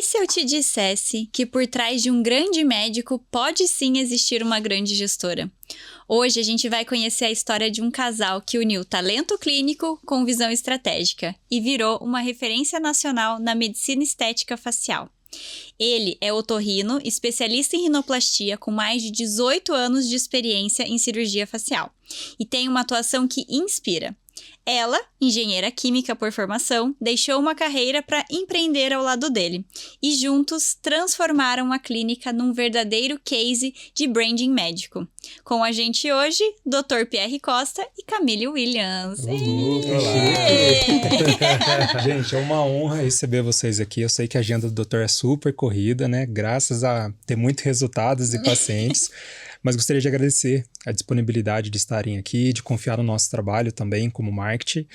se eu te dissesse que por trás de um grande médico pode sim existir uma grande gestora? Hoje a gente vai conhecer a história de um casal que uniu talento clínico com visão estratégica e virou uma referência nacional na medicina estética facial. Ele é otorrino, especialista em rinoplastia com mais de 18 anos de experiência em cirurgia facial e tem uma atuação que inspira. Ela, engenheira química por formação, deixou uma carreira para empreender ao lado dele e juntos transformaram a clínica num verdadeiro case de branding médico. Com a gente hoje, Dr. Pierre Costa e Camille Williams. Olá! Gente, é uma honra receber vocês aqui. Eu sei que a agenda do doutor é super corrida, né? Graças a ter muitos resultados e pacientes. Mas gostaria de agradecer a disponibilidade de estarem aqui, de confiar no nosso trabalho também como marketing.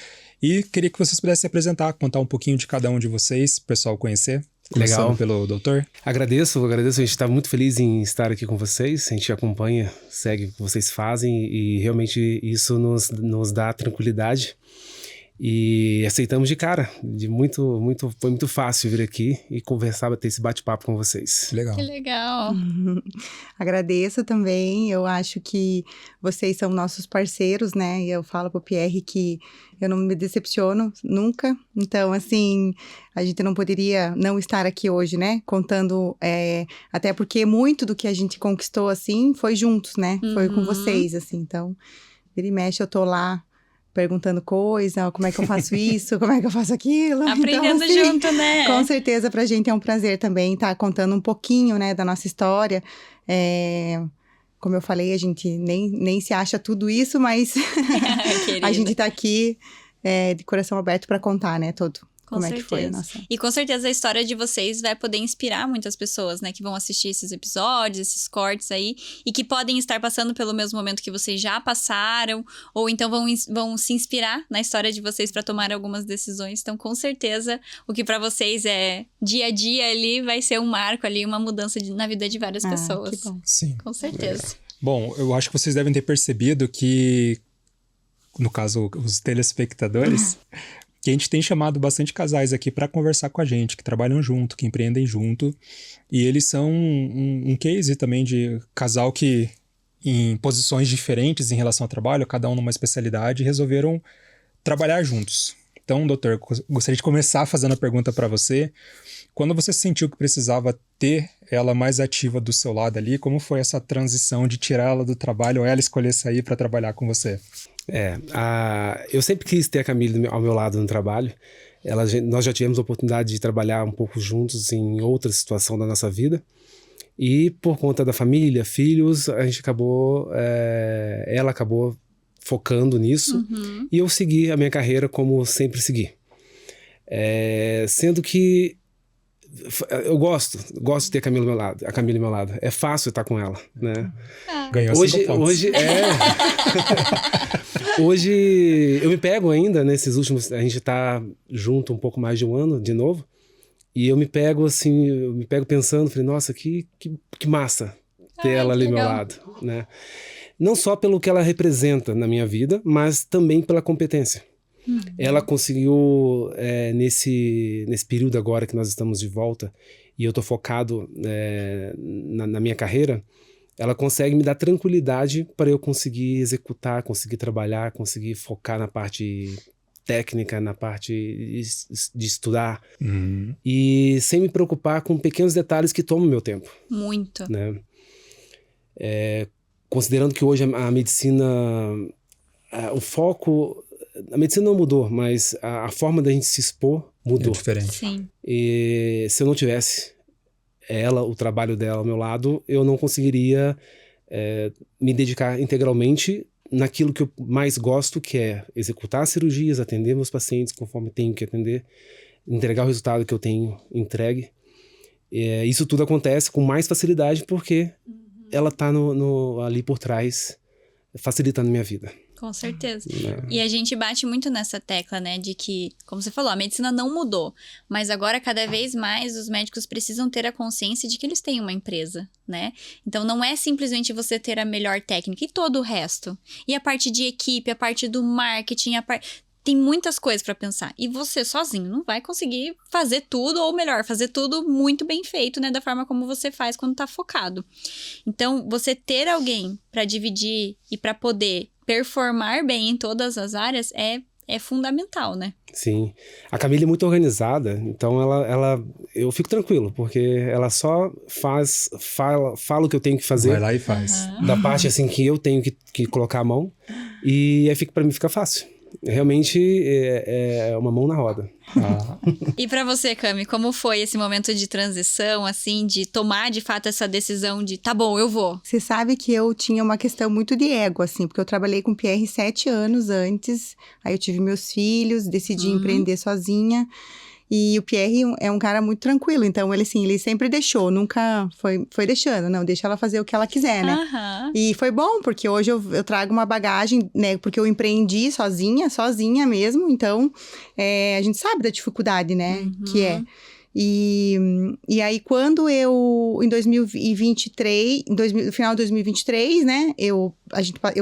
E queria que vocês pudessem se apresentar, contar um pouquinho de cada um de vocês, para o pessoal conhecer. Começando Legal. pelo doutor. Agradeço. A gente está muito feliz em estar aqui com vocês. A gente acompanha, segue o que vocês fazem e realmente isso nos dá tranquilidade. E aceitamos de cara. Foi muito fácil vir aqui e conversar, ter esse bate-papo com vocês. Legal. Que legal! Agradeço também, eu acho que vocês são nossos parceiros, né? E eu falo pro Pierre que eu não me decepciono nunca. Então, assim, a gente não poderia não estar aqui hoje, né? Contando, até porque muito do que a gente conquistou, assim, foi juntos, né? Foi com vocês, assim. Então, vira e mexe, eu tô lá perguntando coisa, como é que eu faço isso, como é que eu faço aquilo. Aprendendo então, assim, junto, né? Com certeza, pra gente é um prazer também estar contando um pouquinho, né, da nossa história. Como eu falei, a gente nem se acha tudo isso, mas a gente tá aqui de coração aberto pra contar, né, como é que foi a nossa... E com certeza a história de vocês vai poder inspirar muitas pessoas, né? Que vão assistir esses episódios, esses cortes aí. E que podem estar passando pelo mesmo momento que vocês já passaram. Ou então vão se inspirar na história de vocês para tomar algumas decisões. Então, com certeza, o que para vocês é dia a dia ali vai ser um marco ali, uma mudança na vida de várias pessoas. Que bom. Sim. Com certeza. Bom, eu acho que vocês devem ter percebido que, no caso, os telespectadores... que a gente tem chamado bastante casais aqui para conversar com a gente, que trabalham junto, que empreendem junto. E eles são um case também de casal que, em posições diferentes em relação ao trabalho, cada um numa especialidade, resolveram trabalhar juntos. Então, doutor, gostaria de começar fazendo a pergunta para você. Quando você sentiu que precisava ter ela mais ativa do seu lado ali, como foi essa transição de tirar ela do trabalho ou ela escolher sair para trabalhar com você? Eu sempre quis ter a Camille ao meu lado no trabalho. Nós já tivemos a oportunidade de trabalhar um pouco juntos em outra situação da nossa vida. E por conta da família, filhos, a gente ela acabou focando nisso. E eu segui a minha carreira como sempre segui. Sendo que eu gosto de ter a Camille ao meu lado. É fácil estar com ela, né? Ganhou 5 pontos. Hoje eu me pego ainda nesses últimos... A gente tá junto um pouco mais de um ano, de novo. E eu me pego pensando, falei, nossa, que massa ter ela ali ao meu lado, né? Não só pelo que ela representa na minha vida, mas também pela competência. Ela conseguiu, nesse período agora que nós estamos de volta, e eu tô focado na minha carreira, ela consegue me dar tranquilidade para eu conseguir executar, conseguir trabalhar, conseguir focar na parte técnica, na parte de estudar. E sem me preocupar com pequenos detalhes que tomam meu tempo. Muito. Né? Considerando que hoje a medicina, o foco... A medicina não mudou, mas a forma da gente se expor mudou. É diferente. Sim. E se eu não tivesse o trabalho dela ao meu lado, eu não conseguiria me dedicar integralmente naquilo que eu mais gosto, que é executar cirurgias, atender meus pacientes conforme tenho que atender, entregar o resultado que eu tenho entregue. Isso tudo acontece com mais facilidade porque ela está ali por trás, facilitando a minha vida. Com certeza. E a gente bate muito nessa tecla, né, de que, como você falou, a medicina não mudou, mas agora cada vez mais os médicos precisam ter a consciência de que eles têm uma empresa, né? Então não é simplesmente você ter a melhor técnica e todo o resto. E a parte de equipe, a parte do marketing, tem muitas coisas para pensar. E você sozinho não vai conseguir fazer tudo, ou melhor, fazer tudo muito bem feito, né? Da forma como você faz quando tá focado. Então, você ter alguém para dividir e para poder performar bem em todas as áreas é fundamental, né? Sim. A Camille é muito organizada, então eu fico tranquilo, porque ela só fala o que eu tenho que fazer. Vai lá e faz. Da parte assim que eu tenho que colocar a mão, e aí para mim fica fácil. Realmente é uma mão na roda. E pra você, Cami, como foi esse momento de transição, assim, de tomar de fato essa decisão de, tá bom, eu vou? Você sabe que eu tinha uma questão muito de ego, assim, porque eu trabalhei com o Pierre 7 anos antes, aí eu tive meus filhos, decidi empreender sozinha. E o Pierre é um cara muito tranquilo, então ele sempre deixou, nunca foi deixando, não, deixa ela fazer o que ela quiser, né? E foi bom, porque hoje eu trago uma bagagem, né, porque eu empreendi sozinha mesmo, então a gente sabe da dificuldade, né, que é. E aí, quando em 2023, no final de 2023, né, eu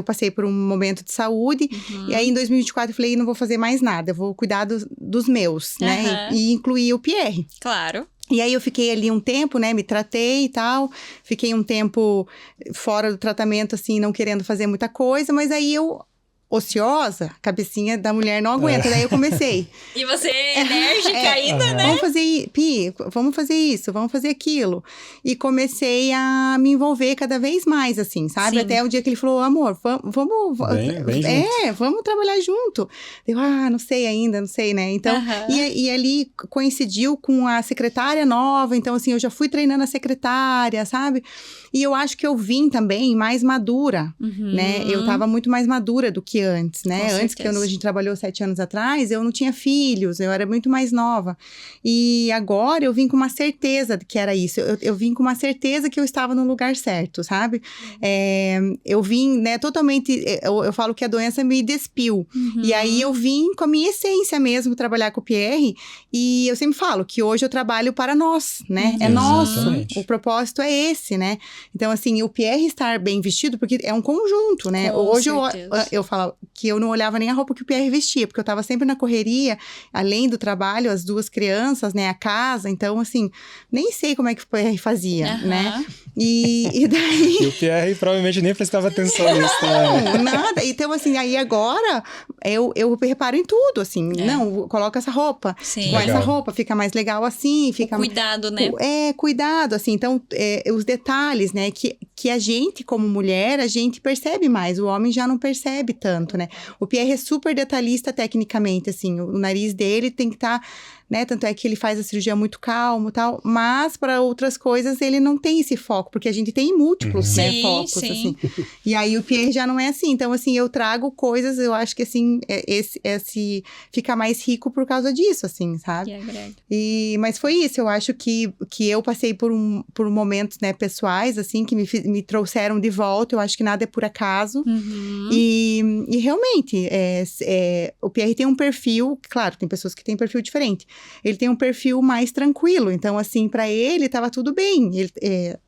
passei por um momento de saúde, e aí em 2024 eu falei, não vou fazer mais nada, eu vou cuidar dos meus, né, e incluir o Pierre. Claro. E aí eu fiquei ali um tempo, né, me tratei e tal, fiquei um tempo fora do tratamento, assim, não querendo fazer muita coisa, mas aí ociosa, a cabecinha da mulher não aguenta, daí eu comecei. E você enérgica ainda, né? Vamos fazer isso, vamos fazer aquilo. E comecei a me envolver cada vez mais, assim, sabe? Sim. Até o dia que ele falou, amor, vamos vamos trabalhar junto. Eu, não sei ainda, não sei, né? Então, e ali coincidiu com a secretária nova, então assim, eu já fui treinando a secretária, sabe? E eu acho que eu vim também mais madura, né? Eu tava muito mais madura do que antes, né? Com antes, certeza. que a gente trabalhou 7 anos atrás, eu não tinha filhos, eu era muito mais nova. E agora eu vim com uma certeza de que era isso. Eu vim com uma certeza que eu estava no lugar certo, sabe? Eu vim, né, totalmente... Eu falo que a doença me despiu. E aí eu vim com a minha essência mesmo trabalhar com o Pierre. E eu sempre falo que hoje eu trabalho para nós, né? É nosso. Exatamente. O propósito é esse, né? Então, assim, o Pierre estar bem vestido, porque é um conjunto, né? Com Hoje certeza. eu falo que eu não olhava nem a roupa que o Pierre vestia, porque eu tava sempre na correria, além do trabalho, as 2 crianças, né? A casa, então, assim, nem sei como é que o Pierre fazia, né? E daí... E o Pierre provavelmente nem prestava atenção nisso, né? Não, nada. Então, assim, aí agora eu reparo em tudo, assim. Não, coloca essa roupa. Sim. Guarda essa Legal. roupa, fica mais legal assim. Fica... Cuidado, né? Cuidado, assim. Então, os detalhes, né? Que a gente, como mulher, a gente percebe mais. O homem já não percebe tanto, né? O Pierre é super detalhista tecnicamente, assim. O nariz dele tem que estar... né? Tanto é que ele faz a cirurgia muito calmo e tal, mas para outras coisas ele não tem esse foco, porque a gente tem múltiplos, né, Sim, focos, sim. assim. E aí o Pierre já não é assim, então assim, eu trago coisas, eu acho que assim, esse fica mais rico por causa disso, assim, sabe? Que agrega. Mas foi isso, eu acho que eu passei por momentos, né, pessoais, assim, que me trouxeram de volta, eu acho que nada é por acaso. E realmente, o Pierre tem um perfil, claro, tem pessoas que têm perfil diferente. Ele tem um perfil mais tranquilo, então assim, pra ele tava tudo bem,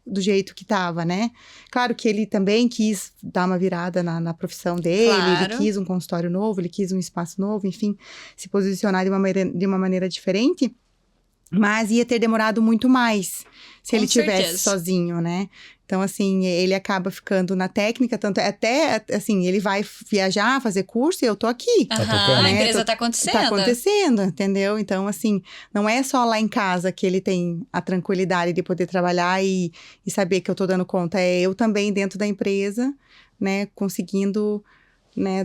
do jeito que tava, né? Claro que ele também quis dar uma virada na profissão dele, Claro. ele quis um consultório novo, ele quis um espaço novo, enfim, se posicionar de uma maneira diferente, mas ia ter demorado muito mais se ele tivesse sozinho, né? Então, assim, ele acaba ficando na técnica, tanto até, assim, ele vai viajar, fazer curso e eu tô aqui. tocando, A né? empresa tá acontecendo. Tá acontecendo, entendeu? Então, assim, não é só lá em casa que ele tem a tranquilidade de poder trabalhar e saber que eu tô dando conta. É eu também dentro da empresa, né, conseguindo... né,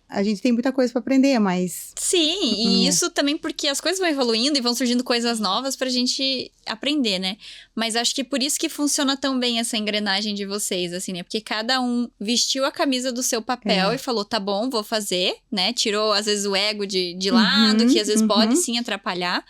a gente tem muita coisa para aprender, mas... Sim, e isso também porque as coisas vão evoluindo e vão surgindo coisas novas pra gente aprender, né? Mas acho que por isso que funciona tão bem essa engrenagem de vocês, assim, né? Porque cada um vestiu a camisa do seu papel e falou, tá bom, vou fazer, né? Tirou, às vezes, o ego de lado, que às vezes pode sim atrapalhar.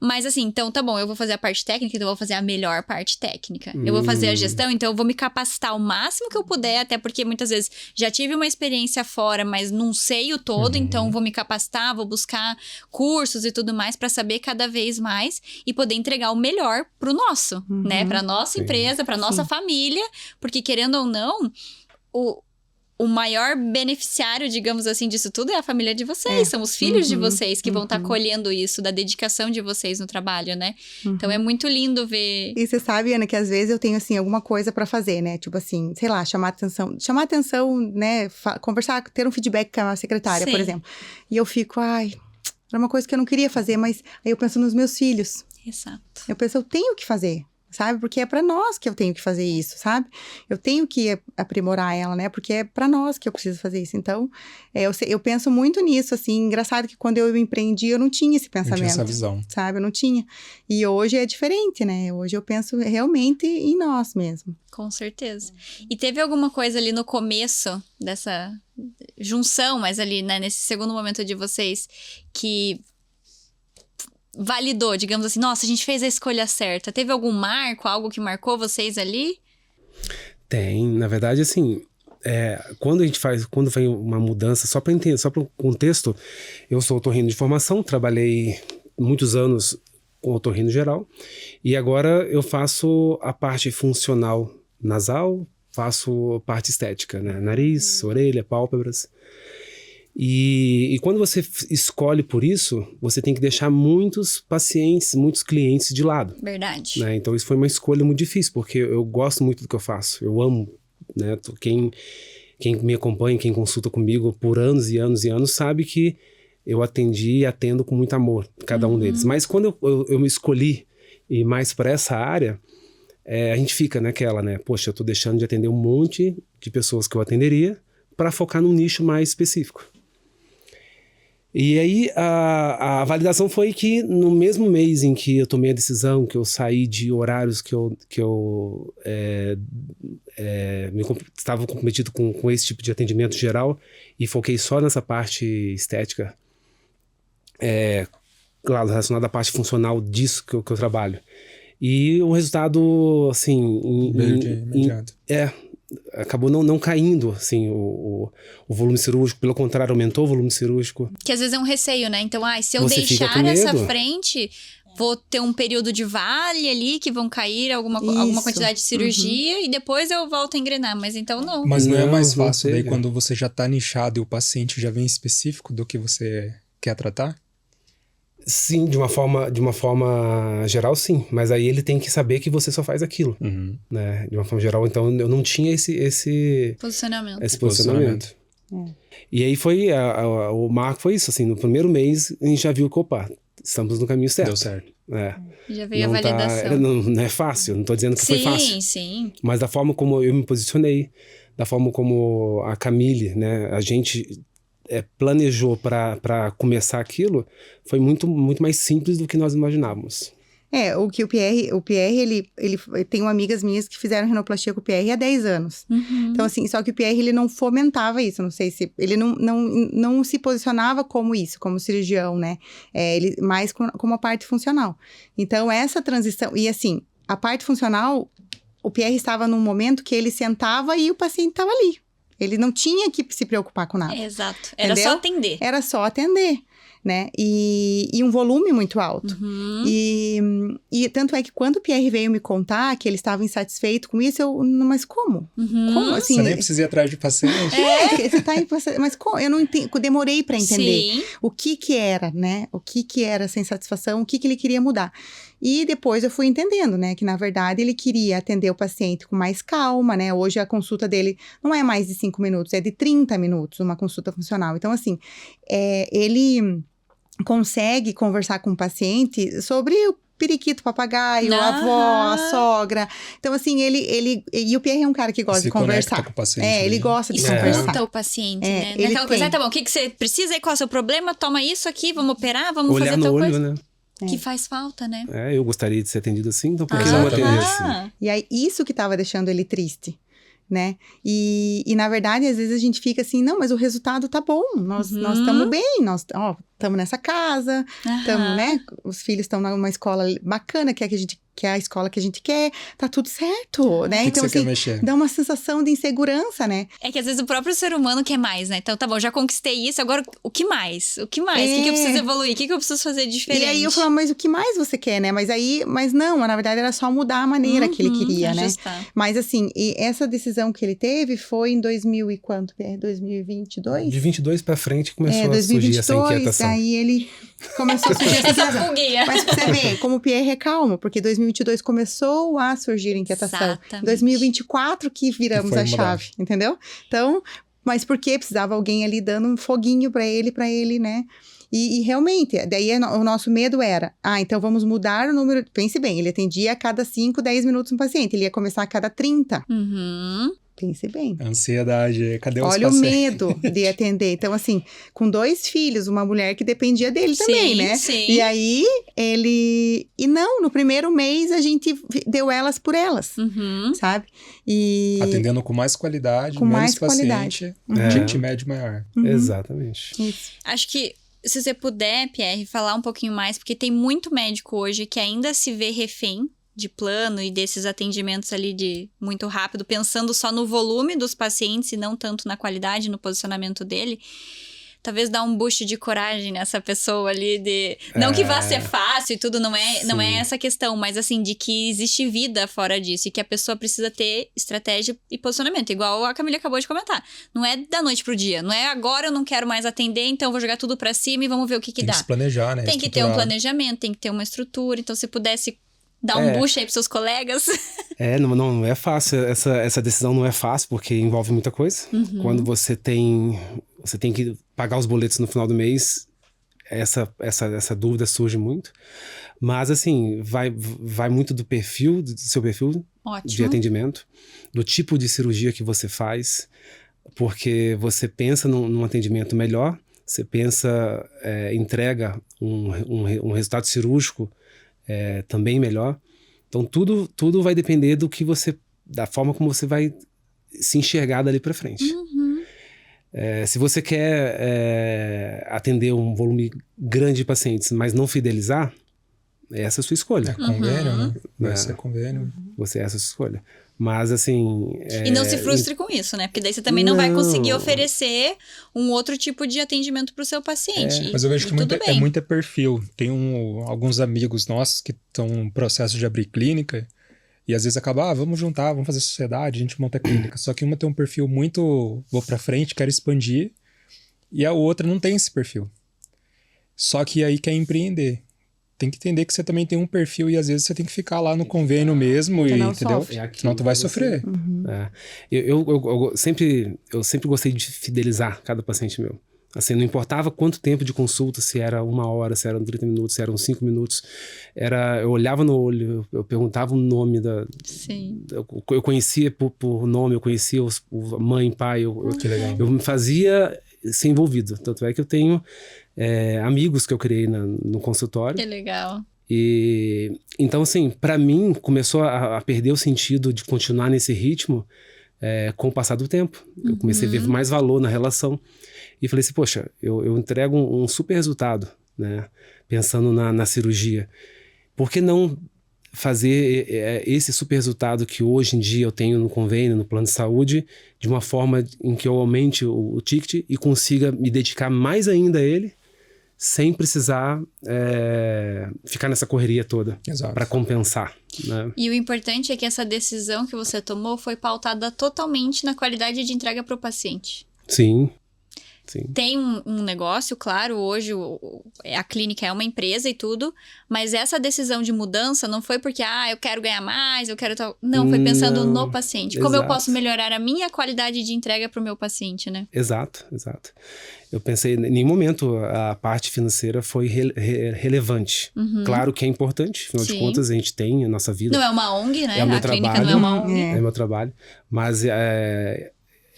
Mas assim, então tá bom, eu vou fazer a parte técnica, então eu vou fazer a melhor parte técnica. Eu vou fazer a gestão, então eu vou me capacitar o máximo que eu puder, até porque muitas vezes já tive uma experiência fora, mas não sei o todo, então vou me capacitar, vou buscar cursos e tudo mais pra saber cada vez mais e poder entregar o melhor pro nosso, né? Pra nossa empresa, pra nossa família, porque querendo ou não, o maior beneficiário, digamos assim, disso tudo é a família de vocês. São os filhos de vocês que vão estar colhendo isso, da dedicação de vocês no trabalho, né? Então, é muito lindo ver... E você sabe, Ana, que às vezes eu tenho, assim, alguma coisa pra fazer, né? Tipo assim, sei lá, chamar atenção, né? Conversar, ter um feedback com a secretária, por Sim. exemplo. E eu fico, era uma coisa que eu não queria fazer, mas aí eu penso nos meus filhos. Exato. Eu penso, eu tenho que fazer, sabe? Porque é pra nós que eu tenho que fazer isso, sabe? Eu tenho que aprimorar ela, né? Porque é pra nós que eu preciso fazer isso. Então, eu penso muito nisso, assim. Engraçado que quando eu empreendi, eu não tinha esse Não pensamento. tinha essa visão. Sabe? Eu não tinha. E hoje é diferente, né? Hoje eu penso realmente em nós mesmo. Com certeza. E teve alguma coisa ali no começo dessa junção, mas ali, né, nesse segundo momento de vocês, que validou, digamos assim, nossa, a gente fez a escolha certa. Teve algum marco, algo que marcou vocês ali? Tem, na verdade, assim, quando vem uma mudança, só para entender, só para o contexto, eu sou otorrino de formação, trabalhei muitos anos com otorrino geral, e agora eu faço a parte funcional nasal, faço parte estética, né? Nariz, orelha, pálpebras. E quando você escolhe por isso, você tem que deixar muitos pacientes, muitos clientes de lado. Verdade. Né? Então isso foi uma escolha muito difícil, porque eu gosto muito do que eu faço, eu amo, né? Quem me acompanha, quem consulta comigo por anos e anos e anos, sabe que eu atendi e atendo com muito amor cada um deles. Mas quando eu me escolhi ir mais para essa área, a gente fica naquela, né? Poxa, eu tô deixando de atender um monte de pessoas que eu atenderia para focar num nicho mais específico. E aí, a validação foi que no mesmo mês em que eu tomei a decisão, que eu saí de horários que eu estava comprometido com esse tipo de atendimento geral e foquei só nessa parte estética, claro, relacionada à parte funcional disso que eu trabalho. E o resultado, assim... imediato. Acabou não caindo, assim, o volume cirúrgico. Pelo contrário, aumentou o volume cirúrgico. Que às vezes é um receio, né? Então, se eu Você fica deixar com essa medo. frente, vou ter um período de vale ali, que vão cair alguma Isso. quantidade de cirurgia, e depois eu volto a engrenar. Mas então, não. Mas não é mais Não fácil daí teve. quando você já tá nichado e o paciente já vem específico do que você quer tratar? Sim, de uma forma geral, sim. Mas aí ele tem que saber que você só faz aquilo, né? De uma forma geral, então eu não tinha esse Posicionamento. posicionamento. E aí foi, o marco foi isso, assim, no primeiro mês a gente já viu que, opa, estamos no caminho certo. Deu certo. Já veio Não a validação. não é fácil, não tô dizendo que foi fácil. Sim. Mas da forma como eu me posicionei, da forma como a Camille, né, a gente planejou para começar aquilo, foi muito, muito mais simples do que nós imaginávamos. O Pierre, ele tenho amigas minhas que fizeram rinoplastia com o Pierre há 10 anos. Então, assim, só que o Pierre, ele não fomentava isso, não sei se... Ele não se posicionava como isso, como cirurgião, né? Ele mais como a parte funcional. Então, essa transição... E, assim, a parte funcional, o Pierre estava num momento que ele sentava e o paciente estava ali. Ele não tinha que se preocupar com nada. Exato. Era Entendeu? só atender. Era só atender, né? E um volume muito alto. E tanto é que quando o Pierre veio me contar que ele estava insatisfeito com isso, mas como? Como assim? Você nem precisa ir atrás de paciente. Você tá mas como? Eu não entendi, demorei para entender Sim. o que era, né? O que era essa insatisfação, o que ele queria mudar. E depois eu fui entendendo, né, que na verdade ele queria atender o paciente com mais calma, né? Hoje a consulta dele não é mais de 5 minutos, é de 30 minutos, uma consulta funcional. Então, assim, ele consegue conversar com o paciente sobre o periquito, papagaio, a avó, a sogra. Então, assim, e o Pierre é um cara que gosta Se de conversar. conecta com o paciente, Ele né? gosta de Escuta conversar. o paciente, né? ele Naquela coisa, tem. tá bom, o que você precisa aí? Qual é o seu problema? Toma isso aqui, vamos operar, vamos Olhar fazer no tal olho, coisa. né? Que faz falta, né? Eu gostaria de ser atendido assim, então por que não atender assim? E aí, isso que estava deixando ele triste, né? E na verdade, às vezes a gente fica assim, não, mas o resultado tá bom, nós estamos bem, estamos nessa casa, estamos, né? Os filhos estão numa escola bacana, que é a escola que a gente quer, tá tudo certo, né? Que então, você assim, quer mexer? dá uma sensação de insegurança, né? É que às vezes o próprio ser humano quer mais, né? Então, tá bom, já conquistei isso, agora o que mais? O que mais? O que eu preciso evoluir? O que eu preciso fazer diferente? E aí eu falava, mas o que mais você quer, né? Mas não, na verdade era só mudar a maneira que ele queria, ajustar. né? Mas assim, e essa decisão que ele teve foi em 2000 e quanto? 2022? De 22 pra frente começou a surgir essa inquietação. Aí ele começou a surgir essa inquietação. Pulguinha. Mas pra você ver, como o Pierre é calmo, porque 2022 começou a surgir a inquietação. Exatamente. 2024 que viramos Que foi a chave, entendeu? Então, mas porque precisava alguém ali dando um foguinho pra ele, né? E realmente, daí o nosso medo era, então vamos mudar o número, pense bem, ele atendia a cada 5, 10 minutos um paciente, ele ia começar a cada 30. Pense bem. Ansiedade, cadê os Olha o pacientes? medo de atender. Então, assim, com 2 filhos, uma mulher que dependia dele também, né? Sim. E aí, E não, no primeiro mês a gente deu elas por elas, sabe? E... Atendendo com mais qualidade, Com menos mais paciente, ticket médio maior. Exatamente. Isso. Acho que, se você puder, Pierre, falar um pouquinho mais, porque tem muito médico hoje que ainda se vê refém de plano e desses atendimentos ali de muito rápido, pensando só no volume dos pacientes e não tanto na qualidade, no posicionamento dele. Talvez dar um boost de coragem nessa pessoa ali de... Não que vá ser fácil e tudo, não é essa questão, mas assim, de que existe vida fora disso e que a pessoa precisa ter estratégia e posicionamento, igual a Camila acabou de comentar. Não é da noite pro dia, não é agora eu não quero mais atender, então eu vou jogar tudo pra cima e vamos ver o que Tem dá. que se planejar, né? Tem que ter um planejamento, tem que ter uma estrutura, então se pudesse dar um boost aí pros seus colegas. Não é fácil, essa decisão não é fácil, porque envolve muita coisa. Quando você tem que pagar os boletos no final do mês, essa dúvida surge muito. Mas, assim, vai muito do seu perfil de atendimento, do tipo de cirurgia que você faz, porque você pensa num atendimento melhor, você pensa, entrega um resultado cirúrgico também melhor. Então, tudo vai depender da forma como você vai se enxergar dali para frente. Se você quer atender um volume grande de pacientes, mas não fidelizar, essa é a sua escolha. Convênio, né? Vai ser convênio. Essa é a sua escolha. Mas, assim... E não se frustre com isso, né? Porque daí você também não vai conseguir oferecer um outro tipo de atendimento pro seu paciente. Mas eu vejo que tudo bem. é muito perfil. Tem alguns amigos nossos que estão em processo de abrir clínica e às vezes acaba, vamos juntar, vamos fazer sociedade, a gente monta clínica. Só que uma tem um perfil muito, vou pra frente, quero expandir, e a outra não tem esse perfil. Só que aí quer empreender. Tem que entender que você também tem um perfil e às vezes você tem que ficar lá no convênio mesmo, entendeu? Senão tu vai sofrer. Eu sempre gostei de fidelizar cada paciente meu. Assim, não importava quanto tempo de consulta, se era 1 hora, se eram 30 minutos, se eram 5 minutos. Eu olhava no olho, eu perguntava o nome Sim. Eu conhecia por nome, eu conhecia mãe, pai. Que legal. Eu me fazia ser envolvido. Tanto é que eu tenho amigos que eu criei no consultório. Que legal. E então, assim, para mim, começou a perder o sentido de continuar nesse ritmo com o passar do tempo. Eu comecei a ver mais valor na relação. E falei assim, poxa, eu entrego um super resultado, né? Pensando na cirurgia. Por que não fazer esse super resultado que hoje em dia eu tenho no convênio, no plano de saúde, de uma forma em que eu aumente o ticket e consiga me dedicar mais ainda a ele, sem precisar ficar nessa correria toda para compensar, né? E o importante é que essa decisão que você tomou foi pautada totalmente na qualidade de entrega para o paciente. Sim. Tem um negócio, claro, hoje a clínica é uma empresa e tudo, mas essa decisão de mudança não foi porque, eu quero ganhar mais, eu quero tal... Não, foi pensando no paciente. Como eu posso melhorar a minha qualidade de entrega para o meu paciente, né? Exato. Eu pensei, em nenhum momento a parte financeira foi relevante. Claro que é importante, afinal de contas a gente tem a nossa vida. Não é uma ONG, né? É o meu a trabalho, clínica não é uma ONG. É meu trabalho, mas...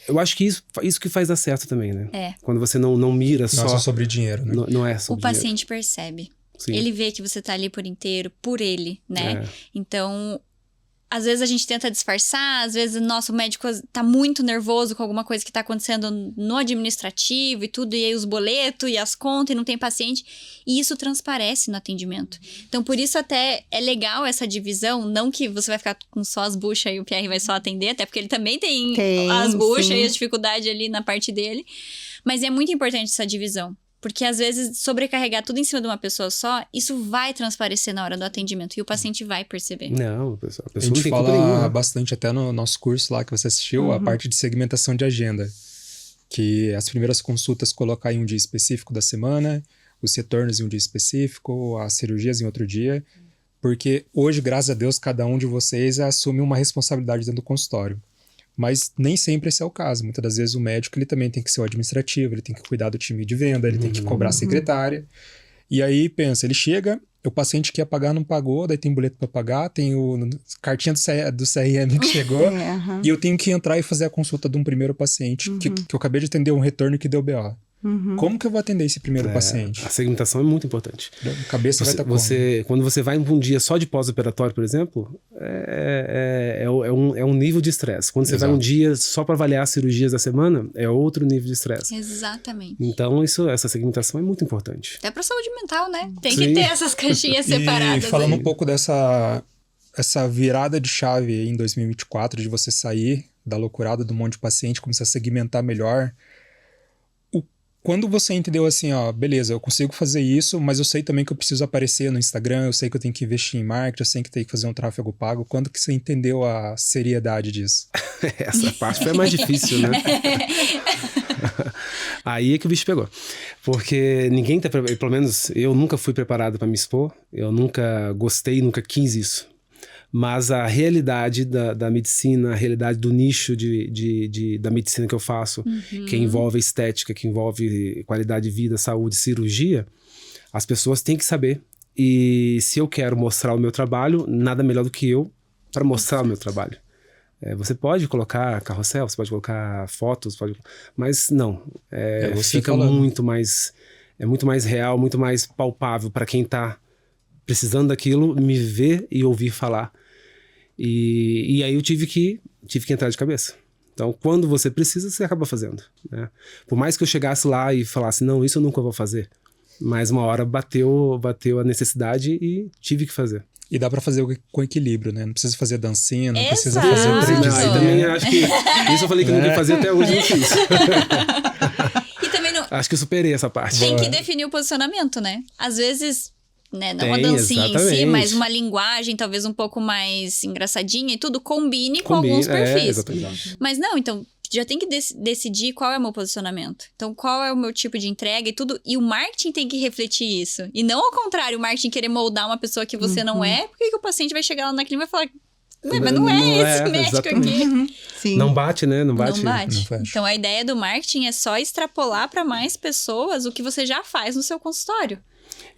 eu acho que isso que faz dar certo também, né? Quando você não mira só... Não é só sobre dinheiro, né? Não é sobre o paciente percebe. Sim. Ele vê que você tá ali por inteiro, por ele, né? Então, às vezes a gente tenta disfarçar, às vezes o médico tá muito nervoso com alguma coisa que tá acontecendo no administrativo e tudo, e aí os boletos e as contas e não tem paciente, e isso transparece no atendimento. Então, por isso até é legal essa divisão, não que você vai ficar com só as buchas e o Pierre vai só atender, até porque ele também tem as buchas e as dificuldades ali na parte dele, mas é muito importante essa divisão. Porque, às vezes, sobrecarregar tudo em cima de uma pessoa só, isso vai transparecer na hora do atendimento. E o paciente vai perceber. Não, a pessoa a gente fala bastante até no nosso curso lá que você assistiu, a parte de segmentação de agenda. Que as primeiras consultas colocar em um dia específico da semana, os retornos em um dia específico, as cirurgias em outro dia. Porque hoje, graças a Deus, cada um de vocês assume uma responsabilidade dentro do consultório. Mas nem sempre esse é o caso. Muitas das vezes o médico ele também tem que ser o administrativo, ele tem que cuidar do time de venda, ele tem que cobrar a secretária. E aí, pensa, ele chega, o paciente que ia pagar não pagou, daí tem boleto para pagar, tem o cartinha do CRM que chegou, e eu tenho que entrar e fazer a consulta de um primeiro paciente, que eu acabei de atender um retorno que deu BO. Como que eu vou atender esse primeiro paciente? A segmentação é muito importante. A cabeça vai estar quando você vai um dia só de pós-operatório, por exemplo, é um nível de estresse. Quando você vai um dia só para avaliar as cirurgias da semana, é outro nível de estresse. Exatamente. Então, essa segmentação é muito importante. Até para saúde mental, né? Tem que ter essas caixinhas separadas. E falando um pouco essa virada de chave em 2024, de você sair da loucurada do monte de paciente, começar a segmentar melhor. Quando você entendeu assim, ó, beleza, eu consigo fazer isso, mas eu sei também que eu preciso aparecer no Instagram, eu sei que eu tenho que investir em marketing, eu sei que tenho que fazer um tráfego pago. Quando que você entendeu a seriedade disso? Essa parte foi a mais difícil, né? Aí é que o bicho pegou. Porque ninguém tá preparado, pelo menos eu nunca fui preparado para me expor, eu nunca gostei, nunca quis isso. Mas a realidade da medicina, a realidade do nicho da medicina que eu faço, que envolve estética, que envolve qualidade de vida, saúde, cirurgia, as pessoas têm que saber. E se eu quero mostrar o meu trabalho, nada melhor do que eu para mostrar o meu trabalho. Você pode colocar carrossel, você pode colocar fotos, mas não. Fica muito mais real, muito mais palpável para quem está precisando daquilo, me ver e ouvir falar. E aí eu tive que entrar de cabeça. Então, quando você precisa, você acaba fazendo, né? Por mais que eu chegasse lá e falasse, não, isso eu nunca vou fazer. Mas uma hora bateu a necessidade e tive que fazer. E dá pra fazer com equilíbrio, né? Não precisa fazer dancinha, não precisa Exato. fazer Aí também acho que... Isso eu falei que não queria fazer até hoje, não fiz. E também não... Acho que eu superei essa parte. Tem que definir o posicionamento, né? Às vezes... Né? Não uma Tem, dancinha em si, exatamente. mas uma linguagem talvez um pouco mais engraçadinha e tudo combine com alguns perfis. Exatamente. Mas não, então já tem que decidir qual é o meu posicionamento. Então qual é o meu tipo de entrega e tudo. E o marketing tem que refletir isso. E não ao contrário, o marketing querer moldar uma pessoa que você não é, porque que o paciente vai chegar lá na clínica e vai falar... Mas não é esse médico aqui. Sim. Não bate, né? Não bate. Não então a ideia do marketing é só extrapolar para mais pessoas o que você já faz no seu consultório.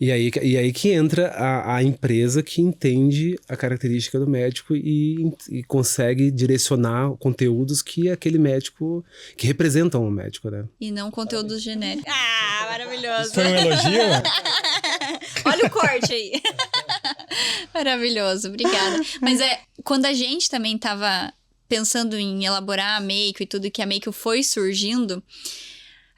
E aí que entra a empresa que entende a característica do médico e consegue direcionar conteúdos que aquele médico, que representam o médico, né? E não conteúdos genéricos. Ah, maravilhoso. Foi um elogio? Olha o corte aí. Maravilhoso, obrigada. Mas quando a gente também tava pensando em elaborar a Meiko e tudo, que a Meiko foi surgindo...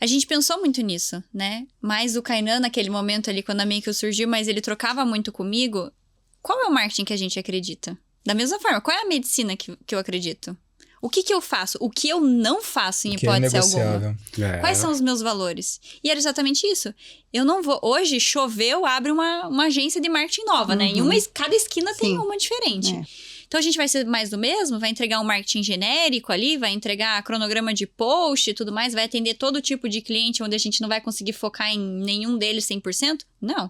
A gente pensou muito nisso, né? Mas o Kainan, naquele momento ali, quando a Meiko surgiu, mas ele trocava muito comigo, qual é o marketing que a gente acredita? Da mesma forma, qual é a medicina que eu acredito? O que eu faço? O que eu não faço em hipótese alguma? Quais são os meus valores? E era exatamente isso. Eu não vou... Hoje, choveu, abre uma agência de marketing nova, né? Em cada esquina tem uma diferente. Então, a gente vai ser mais do mesmo? Vai entregar um marketing genérico ali? Vai entregar cronograma de post e tudo mais? Vai atender todo tipo de cliente onde a gente não vai conseguir focar em nenhum deles 100%? Não.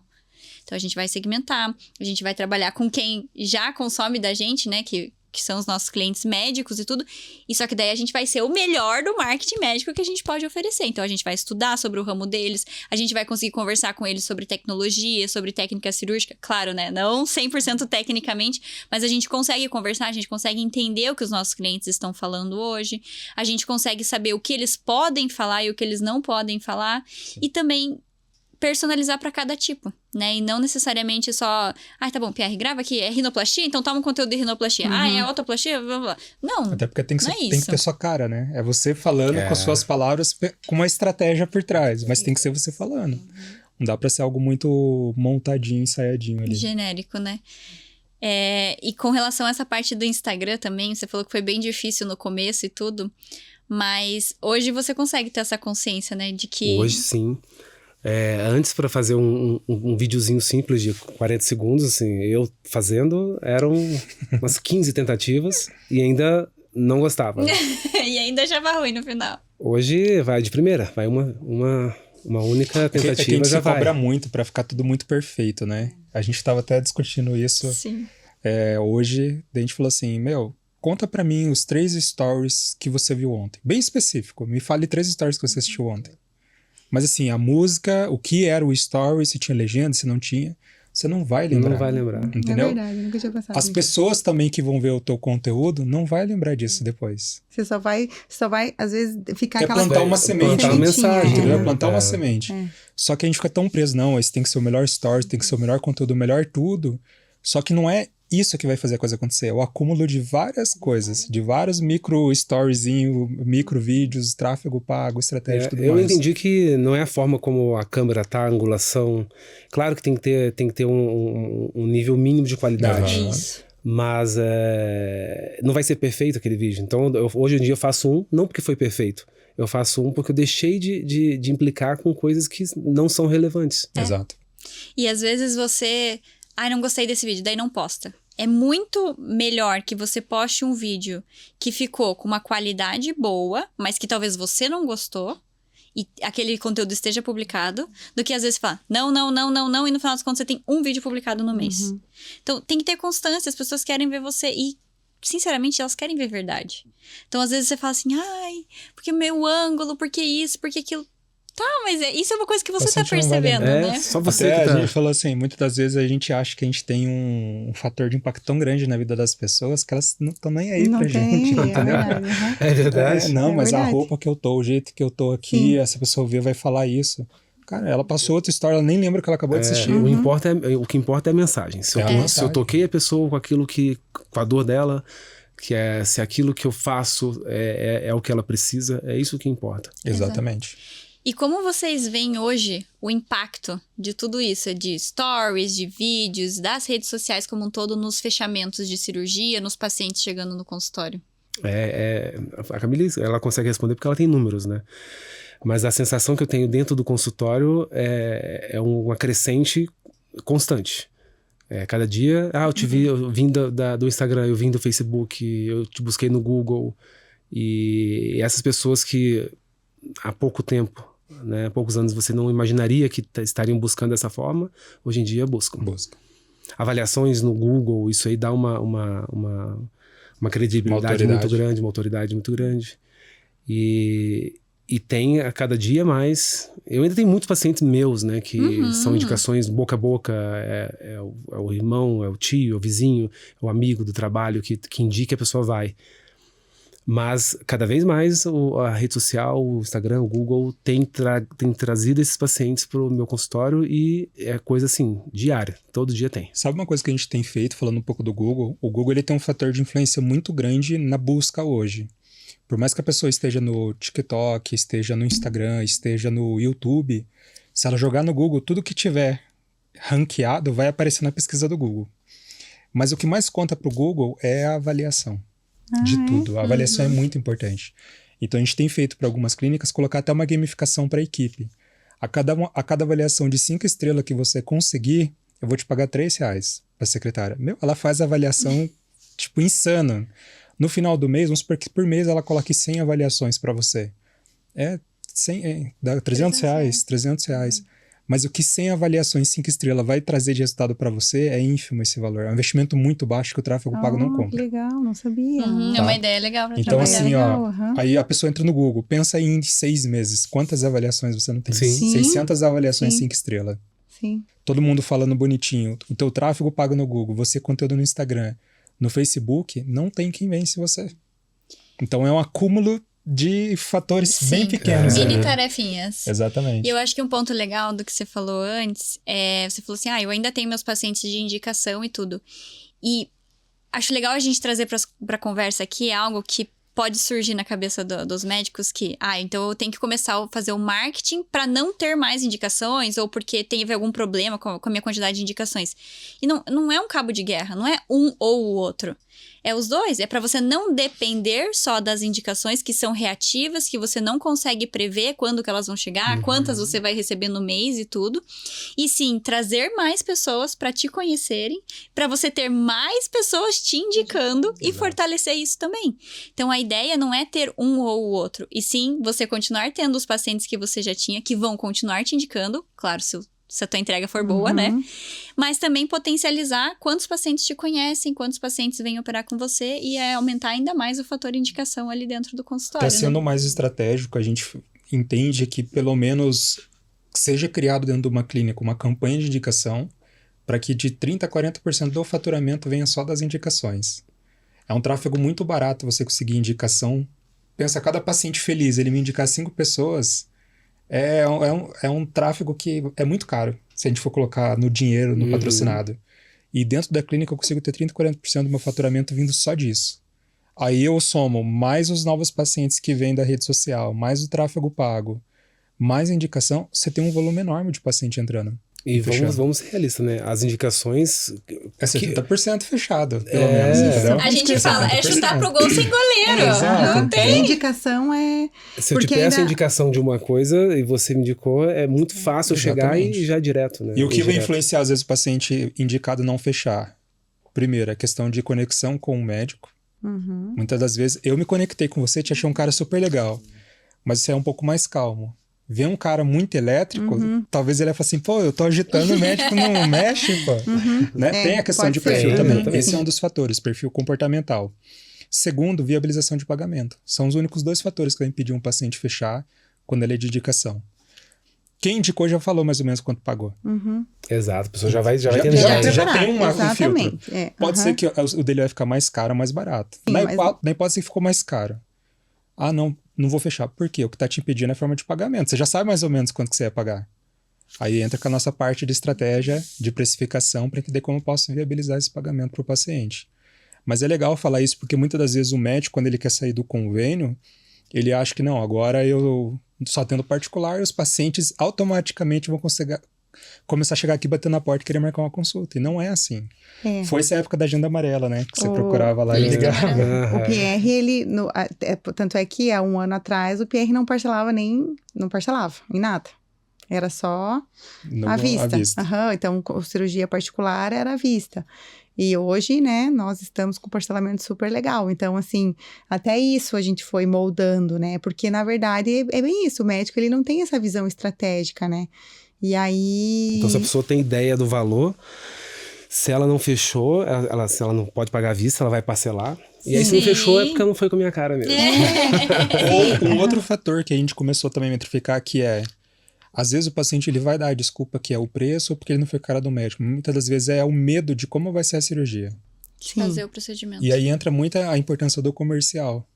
Então, a gente vai segmentar. A gente vai trabalhar com quem já consome da gente, né? Que são os nossos clientes médicos e tudo. E só que daí a gente vai ser o melhor do marketing médico que a gente pode oferecer. Então, a gente vai estudar sobre o ramo deles. A gente vai conseguir conversar com eles sobre tecnologia, sobre técnica cirúrgica. Claro, né? Não 100% tecnicamente, mas a gente consegue conversar, a gente consegue entender o que os nossos clientes estão falando hoje. A gente consegue saber o que eles podem falar e o que eles não podem falar. Sim. E também personalizar para cada tipo, né? E não necessariamente só... Ah, tá bom, Pierre, grava aqui. É rinoplastia? Então toma um conteúdo de rinoplastia. Ah, é autoplastia? Blá, blá. Não, Até porque tem que, não é tem que isso. ter sua cara, né? É você falando com as suas palavras, com uma estratégia por trás. Mas tem que ser você falando. Não dá pra ser algo muito montadinho, ensaiadinho ali. Genérico, né? E com relação a essa parte do Instagram também, você falou que foi bem difícil no começo e tudo. Mas hoje você consegue ter essa consciência, né? De que... Hoje sim. Antes, para fazer um videozinho simples de 40 segundos, assim, eu fazendo, eram umas 15 tentativas e ainda não gostava. E ainda achava ruim no final. Hoje vai de primeira, vai uma única tentativa, é que a gente já se vai. cobra muito pra ficar tudo muito perfeito, né? A gente tava até discutindo isso Sim. hoje, daí a gente falou assim, conta pra mim os 3 stories que você viu ontem. Bem específico, me fale 3 stories que você assistiu ontem. Mas assim, a música, o que era o story, se tinha legenda, se não tinha, você não vai lembrar. Não vai lembrar. Entendeu? É verdade, nunca tinha pensado As nisso. pessoas também que vão ver o teu conteúdo não vai lembrar disso depois. Você só vai, às vezes, ficar É aquela... plantar uma semente. Plantar uma mensagem, Entendeu? né? Plantar uma semente. Só que a gente fica tão preso, não, esse tem que ser o melhor stories, tem que ser o melhor conteúdo, o melhor tudo. Só que não é isso que vai fazer a coisa acontecer. É o acúmulo de várias coisas, de vários micro storiezinhos, micro vídeos, tráfego pago, estratégia e tudo eu mais. entendi que não é a forma como a câmera tá, a angulação. Claro que tem que ter um nível mínimo de qualidade. Isso. Mas não vai ser perfeito aquele vídeo. Então, hoje em dia eu faço não porque foi perfeito. Eu faço porque eu deixei de implicar com coisas que não são relevantes. Exato. E às vezes você... Ai, não gostei desse vídeo, daí não posta. É muito melhor que você poste um vídeo que ficou com uma qualidade boa, mas que talvez você não gostou, e aquele conteúdo esteja publicado, do que às vezes falar não, e no final das contas você tem um vídeo publicado no mês. Então tem que ter constância, as pessoas querem ver você e, sinceramente, elas querem ver verdade. Então às vezes você fala assim, ai, porque meu ângulo, porque isso, porque aquilo. Tá, mas isso é uma coisa que você tá Bastante não vai percebendo, lembrar. né? Só você Até que tá... a gente falou assim, muitas das vezes a gente acha que a gente tem um fator de impacto tão grande na vida das pessoas que elas não estão nem aí Não pra tem, gente, é entendeu? verdade. É verdade. Não, É mas a verdade. roupa que eu tô, o jeito que eu tô aqui, Sim. essa pessoa vê, vai falar isso. Cara, ela passou outra história, ela nem lembra o que ela acabou de assistir. O que importa é a mensagem. Se eu toquei a pessoa com aquilo com a dor dela, se aquilo que eu faço é o que ela precisa, é isso que importa. Exatamente. E como vocês veem hoje o impacto de tudo isso, de stories, de vídeos, das redes sociais como um todo nos fechamentos de cirurgia, nos pacientes chegando no consultório? A Camille, ela consegue responder porque ela tem números, né? Mas a sensação que eu tenho dentro do consultório é uma crescente constante. Cada dia, eu te vi, eu vim do Instagram, eu vim do Facebook, eu te busquei no Google. E essas pessoas que há pouco tempo, né, há poucos anos você não imaginaria que estariam buscando dessa forma, hoje em dia buscam. Avaliações no Google, isso aí dá uma credibilidade muito grande, uma autoridade muito grande. E tem a cada dia mais... Eu ainda tenho muitos pacientes meus, né, que são indicações boca a boca, é o irmão, é o tio, é o vizinho, é o amigo do trabalho que indica que a pessoa vai. Mas, cada vez mais, a rede social, o Instagram, o Google, tem trazido esses pacientes para o meu consultório e é coisa, assim, diária. Todo dia tem. Sabe uma coisa que a gente tem feito, falando um pouco do Google? O Google ele tem um fator de influência muito grande na busca hoje. Por mais que a pessoa esteja no TikTok, esteja no Instagram, esteja no YouTube, se ela jogar no Google, tudo que tiver ranqueado vai aparecer na pesquisa do Google. Mas o que mais conta para o Google é a avaliação. De tudo. A avaliação é muito importante. Então a gente tem feito para algumas clínicas colocar até uma gamificação para a equipe. A cada avaliação de 5 estrelas que você conseguir, eu vou te pagar R$3 para a secretária. Ela faz a avaliação tipo insana. No final do mês, vamos supor que por mês ela coloque 100 avaliações para você. Dá R$300. Mas o que 100 avaliações 5 estrelas vai trazer de resultado para você é ínfimo esse valor. É um investimento muito baixo que o tráfego pago não compra. Que legal, não sabia. É uma ideia legal para Então, trabalhar. assim, aí a pessoa entra no Google, pensa aí em 6 meses, quantas avaliações você não tem? Sim. 600 avaliações 5 estrelas. Sim. Todo mundo falando bonitinho. O teu tráfego pago no Google, você conteúdo no Instagram, no Facebook, não tem quem vence você. Então é um acúmulo de fatores Sim. bem pequenos. Mini ali. tarefinhas. Exatamente. E eu acho que um ponto legal do que você falou antes você falou assim, eu ainda tenho meus pacientes de indicação e tudo. E acho legal a gente trazer pra conversa aqui algo que pode surgir na cabeça dos médicos que, então eu tenho que começar a fazer o marketing para não ter mais indicações ou porque teve algum problema com a minha quantidade de indicações. E não é um cabo de guerra, não é um ou o outro. É os dois, é para você não depender só das indicações que são reativas, que você não consegue prever quando que elas vão chegar, quantas você vai receber no mês e tudo. E sim, trazer mais pessoas para te conhecerem, para você ter mais pessoas te indicando e fortalecer isso também. Então, a ideia não é ter um ou o outro, e sim você continuar tendo os pacientes que você já tinha, que vão continuar te indicando, claro, se a tua entrega for boa, né? Mas também potencializar quantos pacientes te conhecem, quantos pacientes vêm operar com você e aumentar ainda mais o fator indicação ali dentro do consultório. Tá sendo mais estratégico, a gente entende que pelo menos seja criado dentro de uma clínica uma campanha de indicação para que de 30% a 40% do faturamento venha só das indicações. É um tráfego muito barato você conseguir indicação. Pensa, cada paciente feliz, ele me indicar 5 pessoas... É um tráfego que é muito caro, se a gente for colocar no dinheiro, no patrocinado. E dentro da clínica eu consigo ter 30%, 40% do meu faturamento vindo só disso. Aí eu somo mais os novos pacientes que vêm da rede social, mais o tráfego pago, mais a indicação, você tem um volume enorme de paciente entrando. E vamos ser realistas, né? As indicações... É 70% fechado, pelo menos, entendeu? A gente fala, chutar pro gol sem goleiro. Exato. Não tem. A indicação é... Se eu te Porque peço a ainda- indicação de uma coisa e você me indicou, é muito fácil chegar Exatamente. e já direto, né? E o que vai direto. influenciar, às vezes, o paciente indicado não fechar? Primeiro, a questão de conexão com o médico. Muitas das vezes, eu me conectei com você, te achei um cara super legal, mas você é um pouco mais calmo. Vê um cara muito elétrico, talvez ele vai falar assim, pô, eu tô agitando, o médico não mexe, pô. Né? Tem a questão pode de ser. perfil também. Exatamente. Esse é um dos fatores, perfil comportamental. Segundo, viabilização de pagamento. São os únicos 2 fatores que vai impedir um paciente fechar quando ele é de indicação. Quem indicou já falou mais ou menos quanto pagou. Exato, a pessoa já vai Já tendo tem- ideia. já tem um Exatamente. filtro. Pode ser que o dele vai ficar mais caro ou mais barato. Sim, na, mas- na hipótese que ficou mais caro. Não vou fechar. Por quê? O que está te impedindo é a forma de pagamento. Você já sabe mais ou menos quanto que você ia pagar. Aí entra com a nossa parte de estratégia de precificação para entender como eu posso viabilizar esse pagamento para o paciente. Mas é legal falar isso porque muitas das vezes o médico, quando ele quer sair do convênio, ele acha que não, agora eu só tendo particular, os pacientes automaticamente vão começar a chegar aqui, bater na porta e querer marcar uma consulta. E não é assim. Foi essa época da agenda amarela, né? Que você procurava lá e ligava. O Pierre, ele... tanto é que há um ano atrás, o Pierre não parcelava em nada. Era só à vista. Então, a cirurgia particular era à vista. E hoje, né, nós estamos com parcelamento super legal. Então, assim, até isso a gente foi moldando, né? Porque, na verdade, é bem isso. O médico, ele não tem essa visão estratégica, né? E aí... Então, se a pessoa tem ideia do valor, se ela não fechou, se ela não pode pagar à vista, ela vai parcelar. E aí, se não Sim. fechou, é porque não foi com a minha cara mesmo. Ou um outro fator que a gente começou também a metrificar, que é, às vezes o paciente ele vai dar a desculpa que é o preço ou porque ele não foi cara do médico. Muitas das vezes é o medo de como vai ser a cirurgia. Sim. Fazer o procedimento. E aí entra muito a importância do comercial.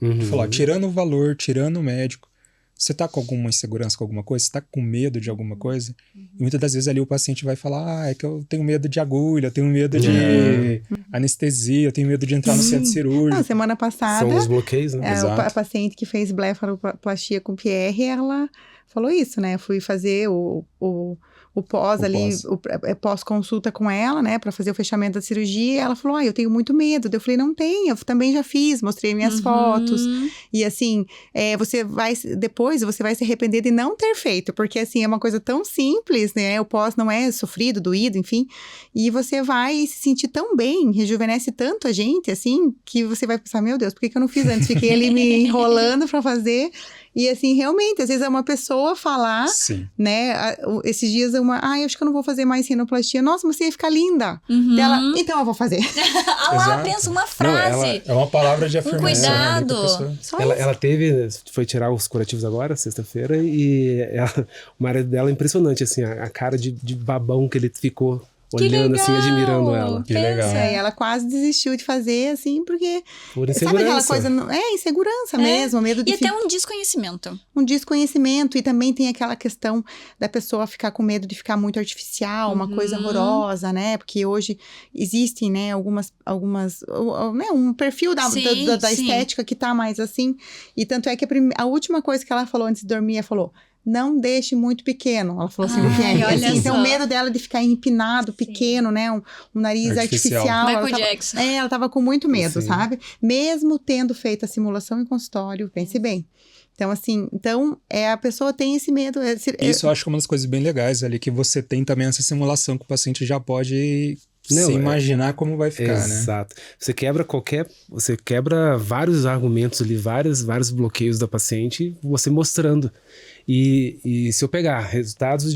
De falar, tirando o valor, tirando o médico, você tá com alguma insegurança com alguma coisa? Você tá com medo de alguma coisa? E muitas das vezes ali o paciente vai falar, é que eu tenho medo de agulha, eu tenho medo de anestesia, eu tenho medo de entrar no centro cirúrgico. Não, semana passada... São os bloqueios, né? Exato. A paciente que fez blefaroplastia com Pierre, ela falou isso, né? Eu fui fazer o pós ali, pós-consulta com ela, né? Pra fazer o fechamento da cirurgia. E ela falou, eu tenho muito medo. Eu falei, não tem, eu também já fiz, mostrei minhas fotos. E assim, depois você vai se arrepender de não ter feito, porque assim, é uma coisa tão simples, né? O pós não é sofrido, doído, enfim. E você vai se sentir tão bem, rejuvenesce tanto a gente, assim, que você vai pensar, meu Deus, por que eu não fiz antes? Fiquei ali me enrolando pra fazer. E assim, realmente, às vezes é uma pessoa falar, Sim. né? Esses dias eu acho que eu não vou fazer mais rinoplastia. Nossa, mas você ia ficar linda. Ela, então eu vou fazer. Ah lá, Exato. pensa uma frase. É uma palavra de afirmação. cuidado. ali pra pessoa. Só Ela foi tirar os curativos agora, sexta-feira, e o marido dela é impressionante, assim, a cara de babão que ele ficou olhando assim, legal! admirando ela. Que legal. E ela quase desistiu de fazer, assim, porque... Por Sabe aquela insegurança. coisa... insegurança mesmo, medo de... E até um desconhecimento. Um desconhecimento, e também tem aquela questão da pessoa ficar com medo de ficar muito artificial, uma coisa horrorosa, né? Porque hoje existem, né, algumas né, um perfil da Sim, sim. estética que tá mais assim. E tanto é que a última coisa que ela falou antes de dormir, ela falou: não deixe muito pequeno. Ela falou assim, Ai, olha assim, então só. o medo dela de ficar empinado, pequeno, né? Um nariz Artificial. artificial. Michael Ela tava, Jackson. ela tava com muito medo, Sim. sabe? Mesmo tendo feito a simulação em consultório, pense bem. Então, assim, a pessoa tem esse medo. Isso eu acho que é uma das coisas bem legais ali, que você tem também essa simulação que o paciente já pode se imaginar como vai ficar, né? Exato. Você quebra vários argumentos ali, vários bloqueios da paciente, você mostrando. E se eu pegar resultados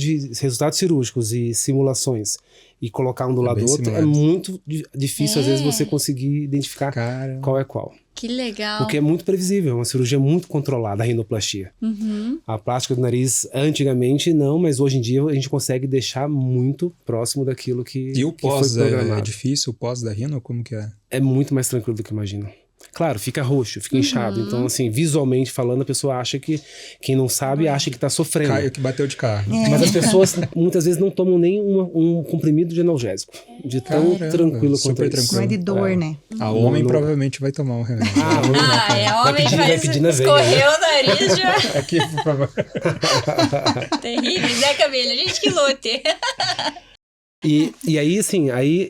cirúrgicos e simulações e colocar um do lado do outro, é muito difícil às vezes você conseguir identificar qual é qual. Que legal. Porque é muito previsível, é uma cirurgia muito controlada, a rinoplastia. A plástica do nariz, antigamente não, mas hoje em dia a gente consegue deixar muito próximo daquilo que E o pós foi programado. é difícil, o pós da rino, como que é? É muito mais tranquilo do que imagina. Claro, fica roxo, fica inchado. Então, assim, visualmente falando, a pessoa acha que... Quem não sabe, acha que tá sofrendo. Caio que bateu de carro. Mas as pessoas, muitas vezes, não tomam nem um comprimido de analgésico. De tão tranquilo quanto super isso. tranquilo. Não é de dor, né? A homem provavelmente vai tomar um remédio. Homem vai pedir na veia, escorreu o nariz já. Aqui, por favor. Terrível, Zé Camilo, gente que lute. E aí, assim,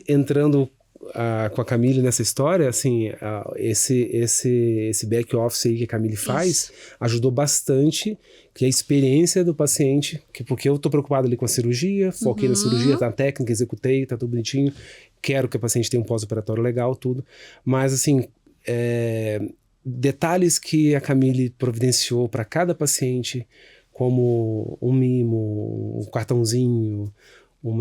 entrando com a Camille nessa história, assim, esse back office aí que a Camille faz ajudou bastante, que a experiência do paciente, porque eu tô preocupado ali com a cirurgia, foquei na cirurgia, tá na técnica, executei, tá tudo bonitinho, quero que a paciente tenha um pós-operatório legal, tudo, mas assim, detalhes que a Camille providenciou para cada paciente, como um mimo, um cartãozinho, um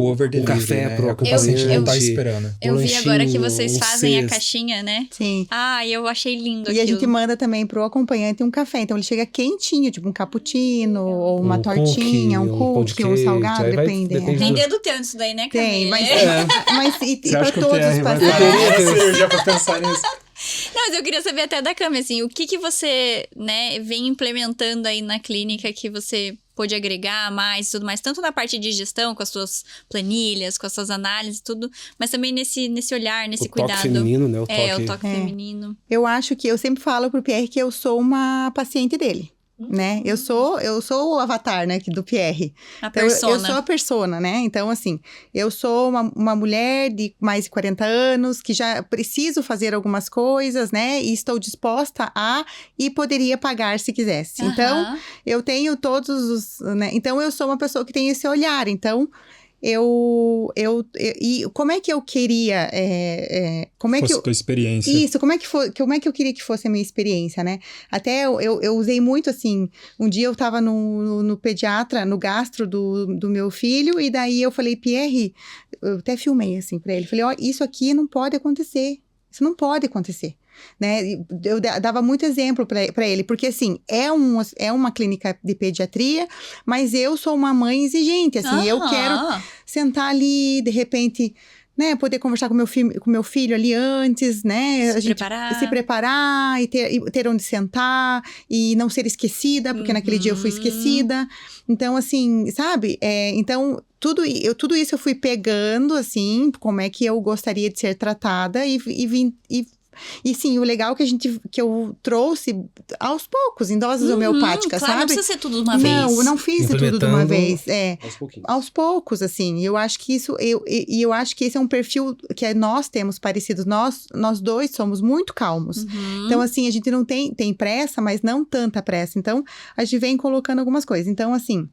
over delivery, café né? pro É o que o paciente não tá acompanhante. esperando. Eu vi agora que lanchinho, vocês um fazem a cesto. caixinha, né? Sim. Eu achei lindo E aquilo. a gente manda também pro acompanhante um café. Então ele chega quentinho, tipo um cappuccino, ou uma tortinha, um pão de cookie, um salgado, aí vai- depende. depende Tem do- dedo teu nisso daí, né, Camille? Tem, mas e Você pra acha que o todos os PR vai pacientes. parar uma cirurgia pra pensar nisso? Não, mas eu queria saber até da Cami, assim, o que você, né, vem implementando aí na clínica que você pôde agregar mais e tudo mais, tanto na parte de gestão, com as suas planilhas, com as suas análises, tudo, mas também nesse olhar, nesse O cuidado. toque feminino, né? O toque feminino. Eu acho que eu sempre falo pro Pierre que eu sou uma paciente dele. Né? Eu sou o avatar, né, do Pierre. A Então, persona. eu sou a persona, né? Então, assim, eu sou uma mulher de mais de 40 anos que já preciso fazer algumas coisas, né? E estou disposta e poderia pagar se quisesse. Então, eu tenho todos os, né? Então, eu sou uma pessoa que tem esse olhar. Então, e como é que eu queria, como é que eu... tua experiência. Isso, como é que eu queria que fosse a minha experiência, né? Até eu usei muito, assim, um dia eu tava no pediatra, no gastro do meu filho, e daí eu falei, Pierre, eu até filmei, assim, pra ele, falei, isso aqui não pode acontecer, isso não pode acontecer. Né? Eu dava muito exemplo para ele, porque assim, é uma clínica de pediatria, mas eu sou uma mãe exigente, assim, eu quero sentar ali, de repente, né, poder conversar com meu filho ali antes, né, se preparar e ter onde sentar e não ser esquecida, porque naquele dia eu fui esquecida. Então, assim, sabe? Então, tudo isso eu fui pegando, assim, como é que eu gostaria de ser tratada e sim, o legal é que eu trouxe aos poucos, em doses homeopáticas, claro, sabe? Não precisa ser tudo de uma vez. Não, eu não fiz tudo de uma vez. Aos pouquinhos. Aos poucos, assim. Eu acho que eu acho que esse é um perfil que nós temos parecidos. Nós dois somos muito calmos. Então, assim, a gente não tem pressa, mas não tanta pressa. Então, a gente vem colocando algumas coisas. Então, assim...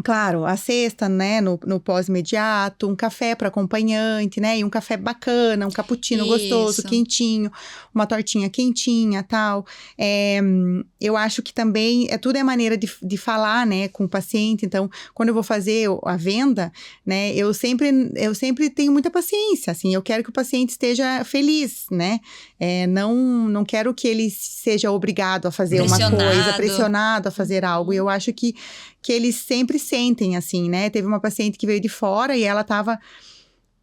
Claro, a cesta, né, no pós-imediato, um café para acompanhante, né, e um café bacana, um cappuccino gostoso, quentinho, uma tortinha quentinha, tal. Eu acho que também, tudo é maneira de falar, né, com o paciente. Então, quando eu vou fazer a venda, né, eu sempre tenho muita paciência, assim, eu quero que o paciente esteja feliz, né, não quero que ele seja obrigado a fazer uma coisa, pressionado a fazer algo. E eu acho que eles sempre eles sentem, assim, né? Teve uma paciente que veio de fora e ela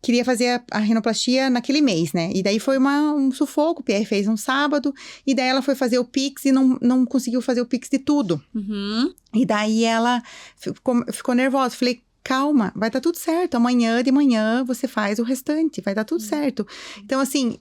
queria fazer a rinoplastia naquele mês, né? E daí foi um sufoco, o Pierre fez um sábado, e daí ela foi fazer o Pix e não conseguiu fazer o Pix de tudo. Uhum. E daí ela ficou nervosa. Falei, calma, vai dar tudo certo. Amanhã de manhã você faz o restante, vai dar tudo certo. Então, assim,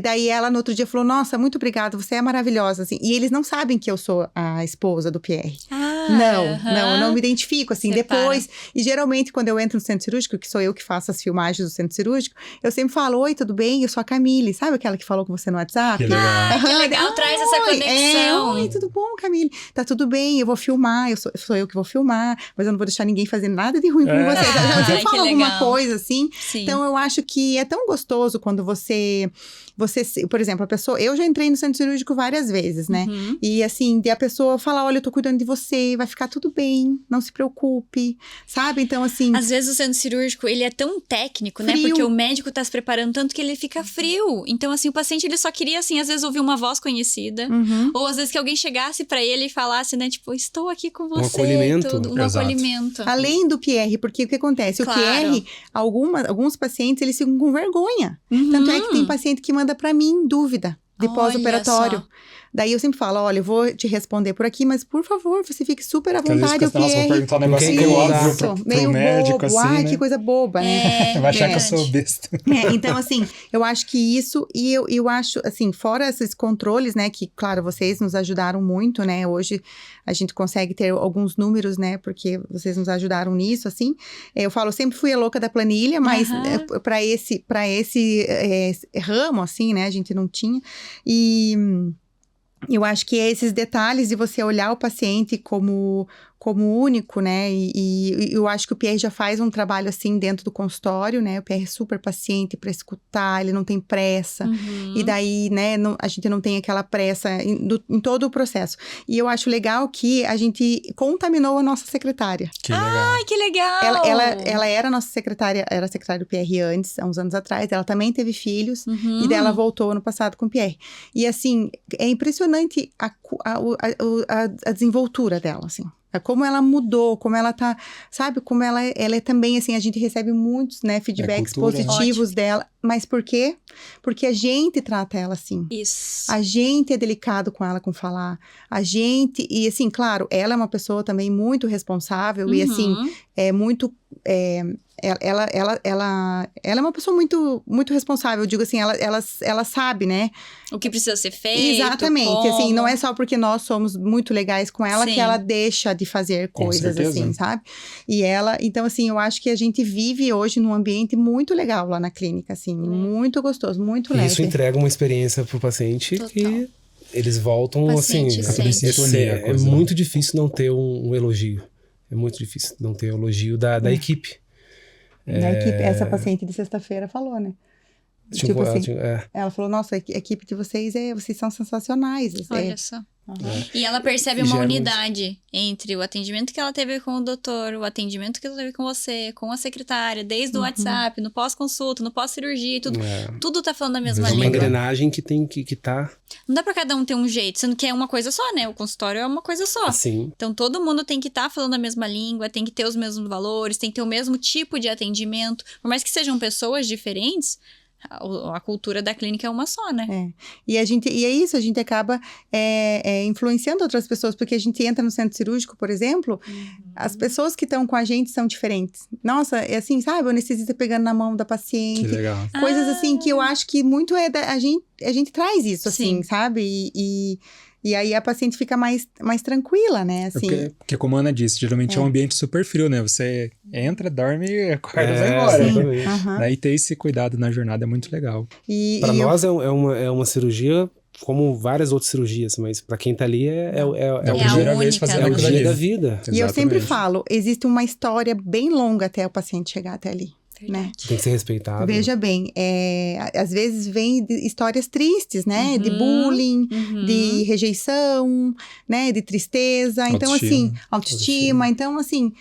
daí ela no outro dia falou, nossa, muito obrigada, você é maravilhosa, assim. E eles não sabem que eu sou a esposa do Pierre. Eu não me identifico, assim, Separa. depois. E geralmente, quando eu entro no centro cirúrgico, que sou eu que faço as filmagens do centro cirúrgico, eu sempre falo, oi, tudo bem? Eu sou a Camille. Sabe aquela que falou com você no WhatsApp? Que legal. Que legal, traz essa conexão. Oi, tudo bom, Camille? Tá tudo bem, eu vou filmar, sou eu que vou filmar, mas eu não vou deixar ninguém fazer nada de ruim com você. Já Ai, fala que alguma legal. coisa, assim. Sim. Então, eu acho que é tão gostoso quando você, por exemplo, a pessoa... Eu já entrei no centro cirúrgico várias vezes, né? Uhum. E assim, a pessoa fala, olha, eu tô cuidando de você, vai ficar tudo bem, não se preocupe, sabe? Então, assim... Às vezes o centro cirúrgico, ele é tão técnico, né? Frio. Porque o médico tá se preparando tanto que ele fica frio. Então, assim, o paciente, ele só queria, assim, às vezes ouvir uma voz conhecida. Uhum. Ou às vezes que alguém chegasse pra ele e falasse, né? Tipo, estou aqui com você. acolhimento. Tudo, um Exato. acolhimento. Além do Pierre, porque o que acontece? Claro. O Pierre, alguns pacientes, eles ficam com vergonha. Tanto é que tem paciente que manda pra mim dúvida de Olha pós-operatório. só. Daí eu sempre falo, olha, eu vou te responder por aqui, mas por favor, você fique super à Porque às vezes vontade. O nossa, vou Pierre... perguntar um negócio Quem meio mandar? óbvio Isso, pro meio médico, bobo. assim, Ai, né? que coisa boba, né? Vai achar que eu verdade. sou besta. Então, assim, eu acho que isso, e eu acho, assim, fora esses controles, né, que, claro, vocês nos ajudaram muito, né, hoje a gente consegue ter alguns números, né, porque vocês nos ajudaram nisso, assim, eu falo, eu sempre fui a louca da planilha, mas Aham. para esse ramo, assim, né, a gente não tinha, e... Eu acho que é esses detalhes de você olhar o paciente como único, né? E eu acho que o Pierre já faz um trabalho assim dentro do consultório, né? O Pierre é super paciente para escutar, ele não tem pressa. Uhum. E daí, né, a gente não tem aquela pressa em todo o processo. E eu acho legal que a gente contaminou a nossa secretária. Que legal. Ai, que legal! Ela era nossa secretária, era secretária do Pierre antes, há uns anos atrás. Ela também teve filhos. Uhum. E daí ela voltou ano passado com o Pierre. E assim, é impressionante a desenvoltura dela, assim. Como ela mudou, como ela tá, sabe? Como ela é também, assim, a gente recebe muitos, né, feedbacks cultura, né? positivos dela. Mas por quê? Porque a gente trata ela assim. Isso. A gente é delicado com ela, com falar. A gente... E, assim, claro, ela é uma pessoa também muito responsável. E, assim, Uhum. é muito... Ela é uma pessoa muito, muito responsável. Eu digo assim, ela sabe, né? O que precisa ser feito. Exatamente. Como. Assim, não é só porque nós somos muito legais com ela Sim. que ela deixa de fazer Com coisas, certeza. assim, sabe? E ela... Então, assim, eu acho que a gente vive hoje num ambiente muito legal lá na clínica, assim. Muito gostoso, muito E leve. isso entrega uma experiência pro paciente Total. que eles voltam, Paciente assim... Tá tudo em sintonia, a É coisa, né? muito difícil não ter um elogio. É muito difícil não ter elogio da equipe. Na equipe, essa paciente de sexta-feira falou, né? Tipo assim, ela falou, nossa, a equipe de vocês, vocês são sensacionais. Olha só. Aham. E ela percebe E uma gera unidade entre o atendimento que ela teve com o doutor, o atendimento que ela teve com você, com a secretária, desde o WhatsApp, no pós-consulta, no pós-cirurgia, tudo tá falando a mesma É uma língua. engrenagem que tem que tá Não dá pra cada um ter um jeito, sendo que é uma coisa só, né? O consultório é uma coisa só. assim. Então, todo mundo tem que estar falando a mesma língua, tem que ter os mesmos valores, tem que ter o mesmo tipo de atendimento. Por mais que sejam pessoas diferentes, a cultura da clínica é uma só, né? E é isso, a gente acaba influenciando outras pessoas, porque a gente entra no centro cirúrgico, por exemplo, as pessoas que estão com a gente são diferentes. Nossa, é assim, sabe? O anestesista pegando na mão da Que paciente. legal. Coisas assim que eu acho que muito a gente traz isso, assim, Sim. sabe? E aí a paciente fica mais tranquila, né? Assim. Porque como a Ana disse, geralmente é um ambiente super frio, né? Você entra, dorme, acorda e vai embora. sim. Né? Aham. Daí ter esse cuidado na jornada é muito legal. Para nós é uma cirurgia como várias outras cirurgias, mas para quem tá ali é o a primeira vez única, fazendo né? o aquilo dia ali. da vida. E eu sempre Exatamente. falo, existe uma história bem longa até o paciente chegar até ali, né? Tem que ser respeitado. Veja bem, às vezes vem de histórias tristes, né? De bullying, de rejeição, né? De tristeza. Então, assim, autoestima. Então, assim,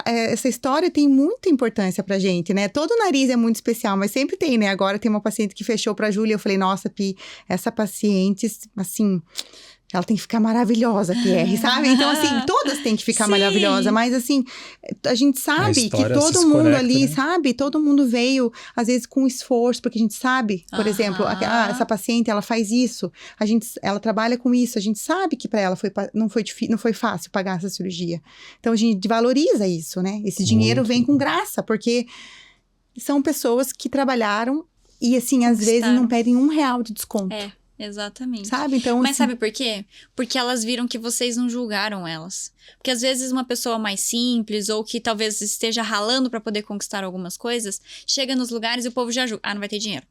essa história tem muita importância pra gente, né? Todo nariz é muito especial, mas sempre tem, né? Agora tem uma paciente que fechou pra Júlia, eu falei, nossa, Pi, essa paciente, assim... ela tem que ficar maravilhosa, Pierre, sabe? Então, assim, todas têm que ficar Sim. maravilhosa, mas assim, a gente sabe que história todo se mundo conecta, ali, né? sabe? Todo mundo veio, às vezes, com esforço, porque a gente sabe, por exemplo, essa paciente, ela faz isso, ela trabalha com isso, a gente sabe que para ela não foi fácil pagar essa cirurgia. Então, a gente valoriza isso, né? Esse dinheiro vem com graça, porque são pessoas que trabalharam e, assim, às vezes não pedem R$1 de desconto. Exatamente. Sabe? Então, mas assim, sabe por quê? Porque elas viram que vocês não julgaram elas. Porque às vezes uma pessoa mais simples ou que talvez esteja ralando pra poder conquistar algumas coisas, chega nos lugares e o povo já julga. Ah, não vai ter dinheiro.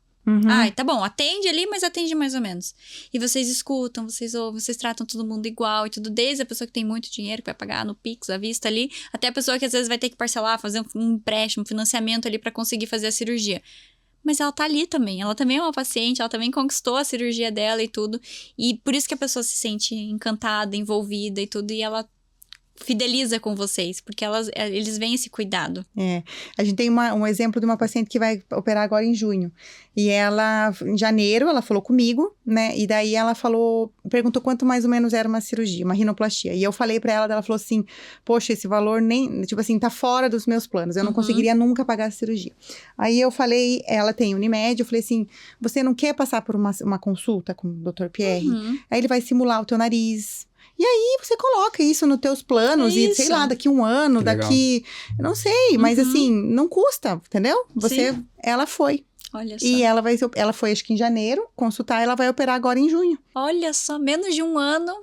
Ai, tá bom, atende ali, mas atende mais ou menos. E vocês escutam, vocês ouvem, vocês tratam todo mundo igual e tudo. Desde a pessoa que tem muito dinheiro, que vai pagar no Pix, à vista ali, até a pessoa que às vezes vai ter que parcelar, fazer um empréstimo, um financiamento ali pra conseguir fazer a cirurgia. Mas ela tá ali também, ela também é uma paciente, ela também conquistou a cirurgia dela e tudo. E por isso que a pessoa se sente encantada, envolvida e tudo, e ela fideliza com vocês, porque eles veem esse cuidado. A gente tem um exemplo de uma paciente que vai operar agora em junho. E ela, em janeiro, ela falou comigo, né? E daí ela perguntou quanto mais ou menos era uma cirurgia, uma rinoplastia. E eu falei pra ela, ela falou assim, poxa, esse valor nem, tipo assim, tá fora dos meus planos. Eu não conseguiria nunca pagar a cirurgia. Aí eu falei, ela tem Unimed, eu falei assim, você não quer passar por uma consulta com o Dr. Pierre? Aí ele vai simular o teu nariz. E aí, você coloca isso nos teus planos e, sei lá, daqui um ano, eu não sei, mas assim, não custa, entendeu? Ela foi. Olha só. E ela foi, acho que em janeiro, consultar, ela vai operar agora em junho. Olha só, menos de um ano.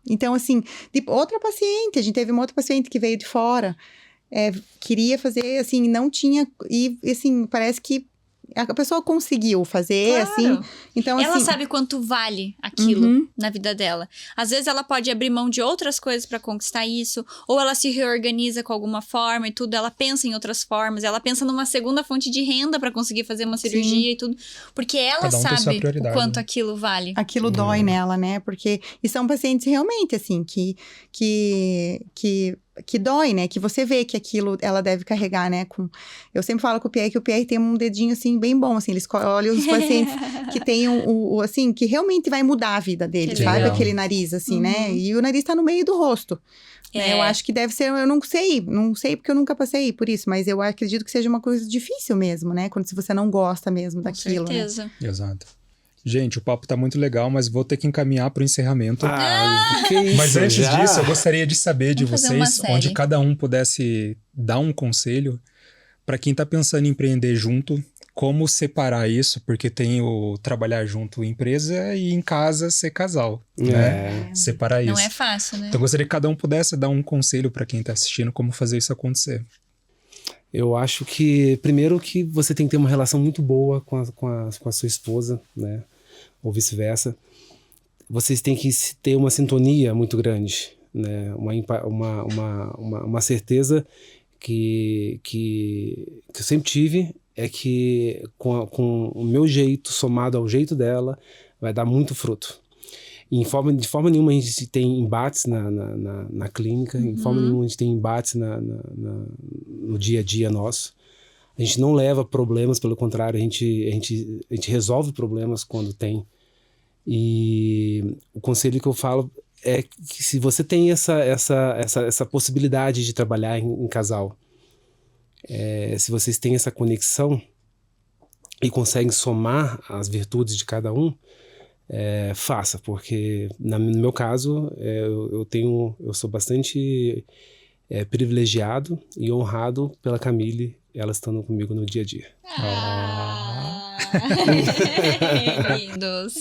Então, assim, outra paciente, a gente teve uma outra paciente que veio de fora, queria fazer, assim, não tinha, e assim, parece que a pessoa conseguiu fazer, assim. Então, ela assim, sabe quanto vale aquilo na vida dela. Às vezes ela pode abrir mão de outras coisas pra conquistar isso, ou ela se reorganiza com alguma forma e tudo, ela pensa em outras formas, ela pensa numa segunda fonte de renda pra conseguir fazer uma cirurgia e tudo, porque ela sabe o quanto aquilo vale. Aquilo dói nela, né? Porque e são pacientes realmente assim que dói, né? Que você vê que aquilo ela deve carregar, né? Eu sempre falo com o Pierre que o Pierre tem um dedinho, assim, bem bom, assim. Ele olha os pacientes que tem assim, que realmente vai mudar a vida dele, sabe? Legal. Aquele nariz, assim, né? E o nariz tá no meio do rosto. Né? Eu acho que deve ser, eu não sei porque eu nunca passei por isso, mas eu acredito que seja uma coisa difícil mesmo, né? Se você não gosta mesmo daquilo, Com certeza. né? Exato. Gente, o papo tá muito legal, mas vou ter que encaminhar para o encerramento. Que isso, mas antes disso, eu gostaria de saber de Vamos fazer uma vocês, série. onde cada um pudesse dar um conselho para quem tá pensando em empreender junto, como separar isso, porque tem o trabalhar junto em empresa e em casa ser casal, né? Separar isso. Não é fácil, né? Então, eu gostaria que cada um pudesse dar um conselho para quem tá assistindo, como fazer isso acontecer. Eu acho que, primeiro, que você tem que ter uma relação muito boa com a sua esposa, né? Ou vice-versa. Vocês têm que ter uma sintonia muito grande, né? Uma certeza que eu sempre tive é que com o meu jeito somado ao jeito dela vai dar muito fruto. E de forma nenhuma a gente tem embates na clínica, em forma nenhuma a gente tem embates no dia a dia nosso. A gente não leva problemas, pelo contrário, a gente resolve problemas quando tem. E o conselho que eu falo é que se você tem essa possibilidade de trabalhar em casal, se vocês têm essa conexão e conseguem somar as virtudes de cada um, faça, porque no meu caso eu sou bastante privilegiado e honrado pela Camille, ela estando comigo no dia a dia. Lindos.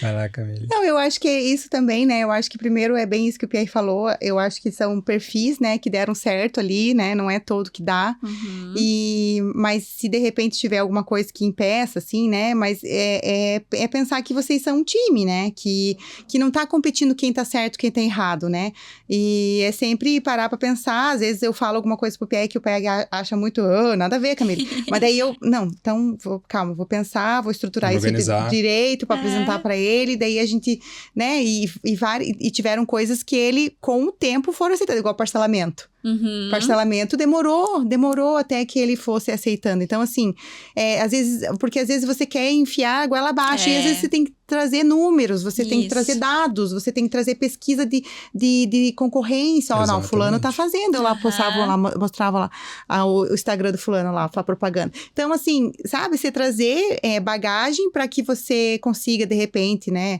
Vai lá, Camille. Não, eu acho que é isso também, né? Eu acho que primeiro é bem isso que o Pierre falou. Eu acho que são perfis, né, que deram certo ali, né? Não é todo que dá. Mas se de repente tiver alguma coisa que impeça, assim, né? Mas é pensar que vocês são um time, né? Que não tá competindo quem tá certo, quem tá errado, né? E é sempre parar pra pensar. Às vezes eu falo alguma coisa pro Pierre que o Pierre acha muito, nada a ver, Camille. Mas daí então, calma, vou pensar, vou estruturar isso direito pra apresentar pra ele, daí a gente, né, e tiveram coisas que ele, com o tempo, foram aceitando, igual parcelamento. Parcelamento demorou até que ele fosse aceitando. Então, assim, às vezes você quer enfiar a goela abaixo e às vezes você tem que trazer números, você tem que trazer dados, você tem que trazer pesquisa de concorrência. Ó, não, fulano tá fazendo. Eu lá mostrava lá o Instagram do fulano lá, a propaganda. Então, assim, sabe, você trazer bagagem para que você consiga, de repente, né,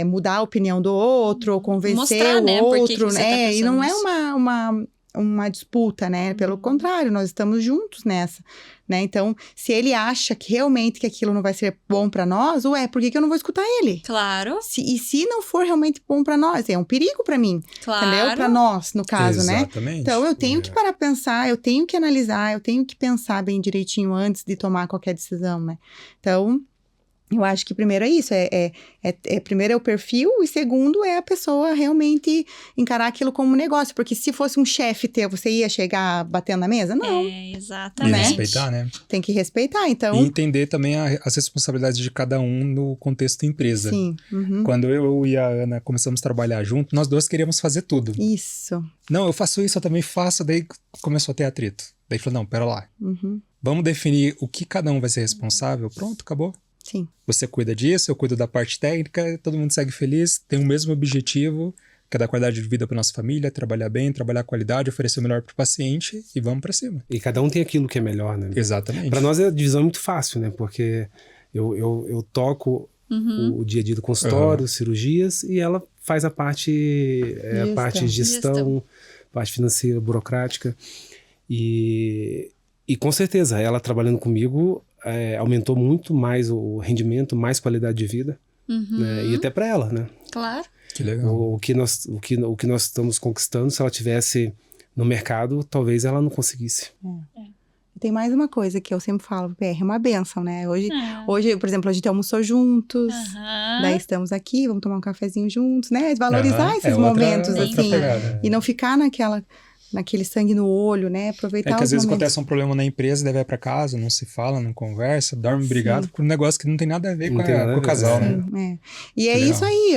mudar a opinião do outro, ou convencer mostrar, o né, outro, tá né? E não é nisso. uma disputa, né? Pelo contrário, nós estamos juntos nessa, né? Então, se ele acha que realmente que aquilo não vai ser bom para nós, por que eu não vou escutar ele? Claro. E se não for realmente bom para nós, é um perigo para mim, entendeu? Para nós, no caso, Exatamente. né? Então, eu tenho que parar pra pensar, eu tenho que analisar, eu tenho que pensar bem direitinho antes de tomar qualquer decisão, né? Então, eu acho que primeiro é isso, primeiro é o perfil e segundo é a pessoa realmente encarar aquilo como um negócio, porque se fosse um chefe teu, você ia chegar batendo na mesa? Não. Exatamente. E respeitar, né? Tem que respeitar, então... E entender também as responsabilidades de cada um no contexto empresa. Sim. Quando eu e a Ana começamos a trabalhar junto, nós dois queríamos fazer tudo. Isso. Não, eu faço isso, eu também faço, daí começou a ter atrito. Daí falou, não, pera lá. Vamos definir o que cada um vai ser responsável, pronto, acabou. Sim. Você cuida disso, eu cuido da parte técnica, todo mundo segue feliz, tem o mesmo objetivo, que é dar qualidade de vida para nossa família, trabalhar bem, trabalhar com qualidade, oferecer o melhor para o paciente e vamos para cima. E cada um tem aquilo que é melhor, né? Exatamente. Para nós a divisão é muito fácil, né? Porque eu toco o dia a dia do consultório, cirurgias, e ela faz a parte de gestão, parte financeira, burocrática. E com certeza, ela trabalhando comigo aumentou muito mais o rendimento, mais qualidade de vida, né? E até para ela, né? Claro. Que legal. O que nós estamos conquistando, se ela tivesse no mercado, talvez ela não conseguisse. Tem mais uma coisa que eu sempre falo, PR, é uma bênção, né? Hoje, por exemplo, a gente almoçou juntos, daí estamos aqui, vamos tomar um cafezinho juntos, né? Valorizar esses momentos, assim, e não ficar naquele sangue no olho, né? Aproveitar os momentos. É que às vezes acontece um problema na empresa, daí vai pra casa, não se fala, não conversa, dorme brigado por um negócio que não tem nada a ver com o casal, né? E é isso aí,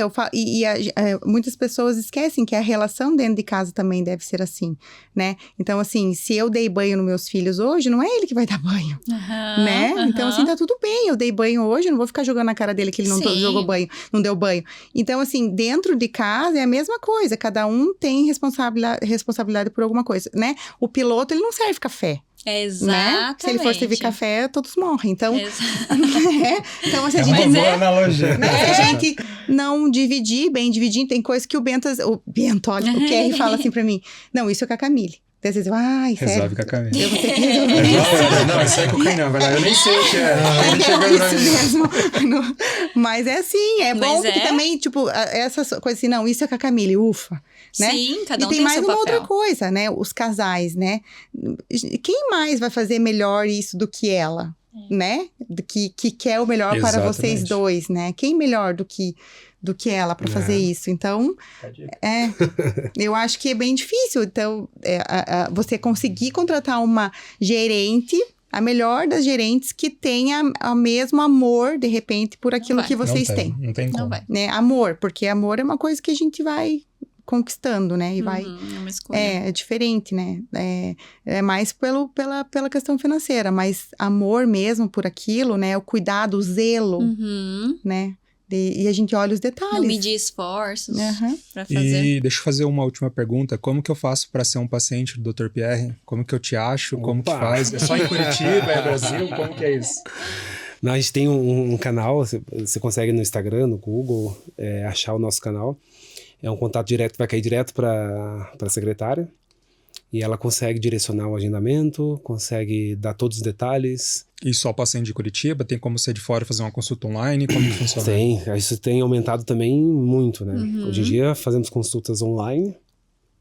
muitas pessoas esquecem que a relação dentro de casa também deve ser assim, né? Então, assim, se eu dei banho nos meus filhos hoje, não é ele que vai dar banho, né? Então, assim, tá tudo bem, eu dei banho hoje, eu não vou ficar jogando na cara dele que ele não jogou banho, não deu banho. Então, assim, dentro de casa é a mesma coisa, cada um tem responsabilidade por alguma coisa, né? O piloto, ele não serve café. Exatamente. Né? Se ele for servir café, todos morrem. Então, então se a gente analogia. Se a gente não dividir, tem coisas que o Bento, olha, o Kerry fala assim pra mim, não, isso é com a Camille. Às vezes eu, sério? Resolve com a Camille. Eu vou ter que resolver isso. Não, isso é com quem não, eu nem sei o que é. Isso mesmo. Mas é assim, bom porque também, tipo, essas coisas assim, não, isso é com a Camille, ufa. Né? Sim, cada um tem mais seu uma papel. outra coisa, né? Os casais, né? Quem mais vai fazer melhor isso do que ela, né? Que quer o melhor para vocês dois, né? Quem melhor do que ela para fazer isso? Então, eu acho que é bem difícil. Então, você conseguir contratar uma gerente, a melhor das gerentes, que tenha o mesmo amor, de repente, por aquilo que vocês têm. Não tem como. Não vai. Né? Amor, porque amor é uma coisa que a gente vai conquistando, né? E vai... É uma escolha. É diferente, né? É mais pela questão financeira, mas amor mesmo por aquilo, né? O cuidado, o zelo, né? E a gente olha os detalhes. Não medir esforços pra fazer. E deixa eu fazer uma última pergunta. Como que eu faço para ser um paciente do Dr. Pierre? Como que eu te acho? Como que faz? É só em Curitiba? É Brasil? Como que é isso? Não, a gente tem um canal, você consegue no Instagram, no Google, achar o nosso canal. É um contato direto, vai cair direto para a secretária. E ela consegue direcionar o agendamento, consegue dar todos os detalhes. E só paciente de Curitiba? Tem como ser de fora fazer uma consulta online? Como que funciona? Tem, isso tem aumentado também muito, né? Hoje em dia fazemos consultas online,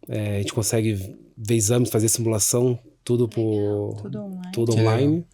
a gente consegue ver exames, fazer simulação, tudo online.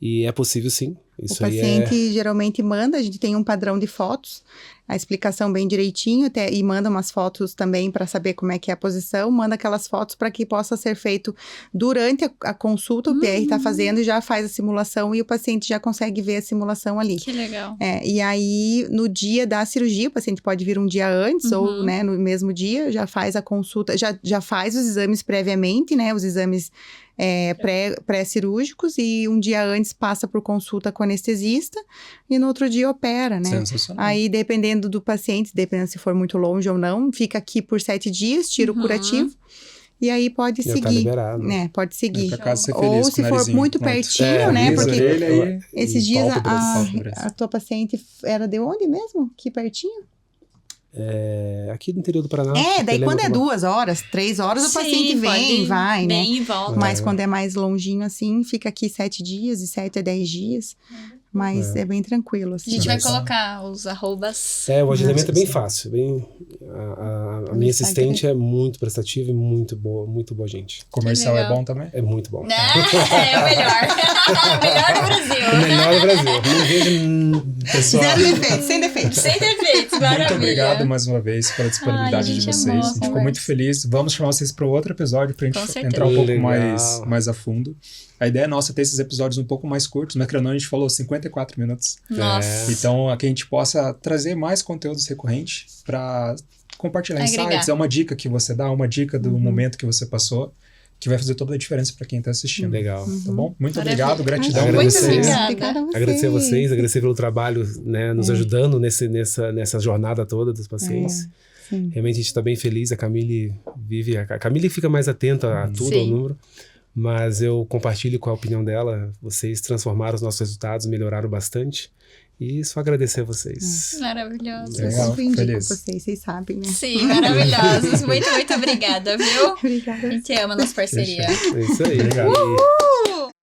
E é possível sim. Isso o paciente geralmente manda, a gente tem um padrão de fotos, a explicação bem direitinho até, e manda umas fotos também para saber como é que é a posição, manda aquelas fotos para que possa ser feito durante a consulta, o PR está fazendo e já faz a simulação e o paciente já consegue ver a simulação ali. Que legal. E aí, no dia da cirurgia, o paciente pode vir um dia antes ou, né, no mesmo dia, já faz a consulta, já faz os exames previamente, né, os exames pré-cirúrgicos e um dia antes passa por consulta com o anestesista e no outro dia opera, né? Sensacional. Aí, dependendo do paciente, dependendo se for muito longe ou não, fica aqui por 7 dias, tira o curativo. E aí pode Já seguir, tá liberado. né? Pode seguir. Pra casa ser feliz Ou com se o for narizinho. muito Pronto. pertinho, né? Nariz, Porque orelha aí, esses e dias pálpebras. a tua paciente era de onde mesmo? Que pertinho? Aqui no interior do Paraná. Daí quando é 2 horas, 3 horas, o paciente vem, vai, né? Vem e volta. Mas quando é mais longinho assim, fica aqui 7 dias, de 7 a 10 dias. Mas é bem tranquilo, A assim. gente vai colocar os arrobas. O agendamento é bem fácil. A minha assistente é muito prestativa e muito boa gente. Comercial é legal. bom também? É muito bom. É o melhor. O melhor do Brasil. O melhor do Brasil. Não vejo Pessoal, Zero defeitos, sem defeitos. Sem defeitos, maravilha. muito obrigado mais uma vez pela disponibilidade Ai, de gente, vocês. amou A a gente ficou conversa. muito feliz. Vamos chamar vocês para outro episódio pra Com gente certeza. entrar um pouco Legal. mais a fundo. A ideia nossa é ter esses episódios um pouco mais curtos, mas a gente falou 54 minutos. Nossa. Então, aqui a gente possa trazer mais conteúdos recorrentes para compartilhar Agregar. insights. É uma dica que você dá, uma dica do momento que você passou, que vai fazer toda a diferença para quem está assistindo. Legal. Tá bom? Muito Maravilha. obrigado, gratidão. Muito Muito Agradecer. obrigada. Agradecer a vocês, agradecer pelo trabalho, né, nos ajudando nessa jornada toda dos pacientes. Sim. Realmente a gente está bem feliz. A Camille fica mais atenta a tudo, ao Sim. número. Mas eu compartilho com a opinião dela. Vocês transformaram os nossos resultados, melhoraram bastante. E só agradecer a vocês. Maravilhoso. Eu Legal, sempre indico feliz. vocês sabem, né? Sim, maravilhosos. Muito, muito obrigada, viu? Obrigada. A gente ama a nossa parceria. É isso aí. Obrigado. E-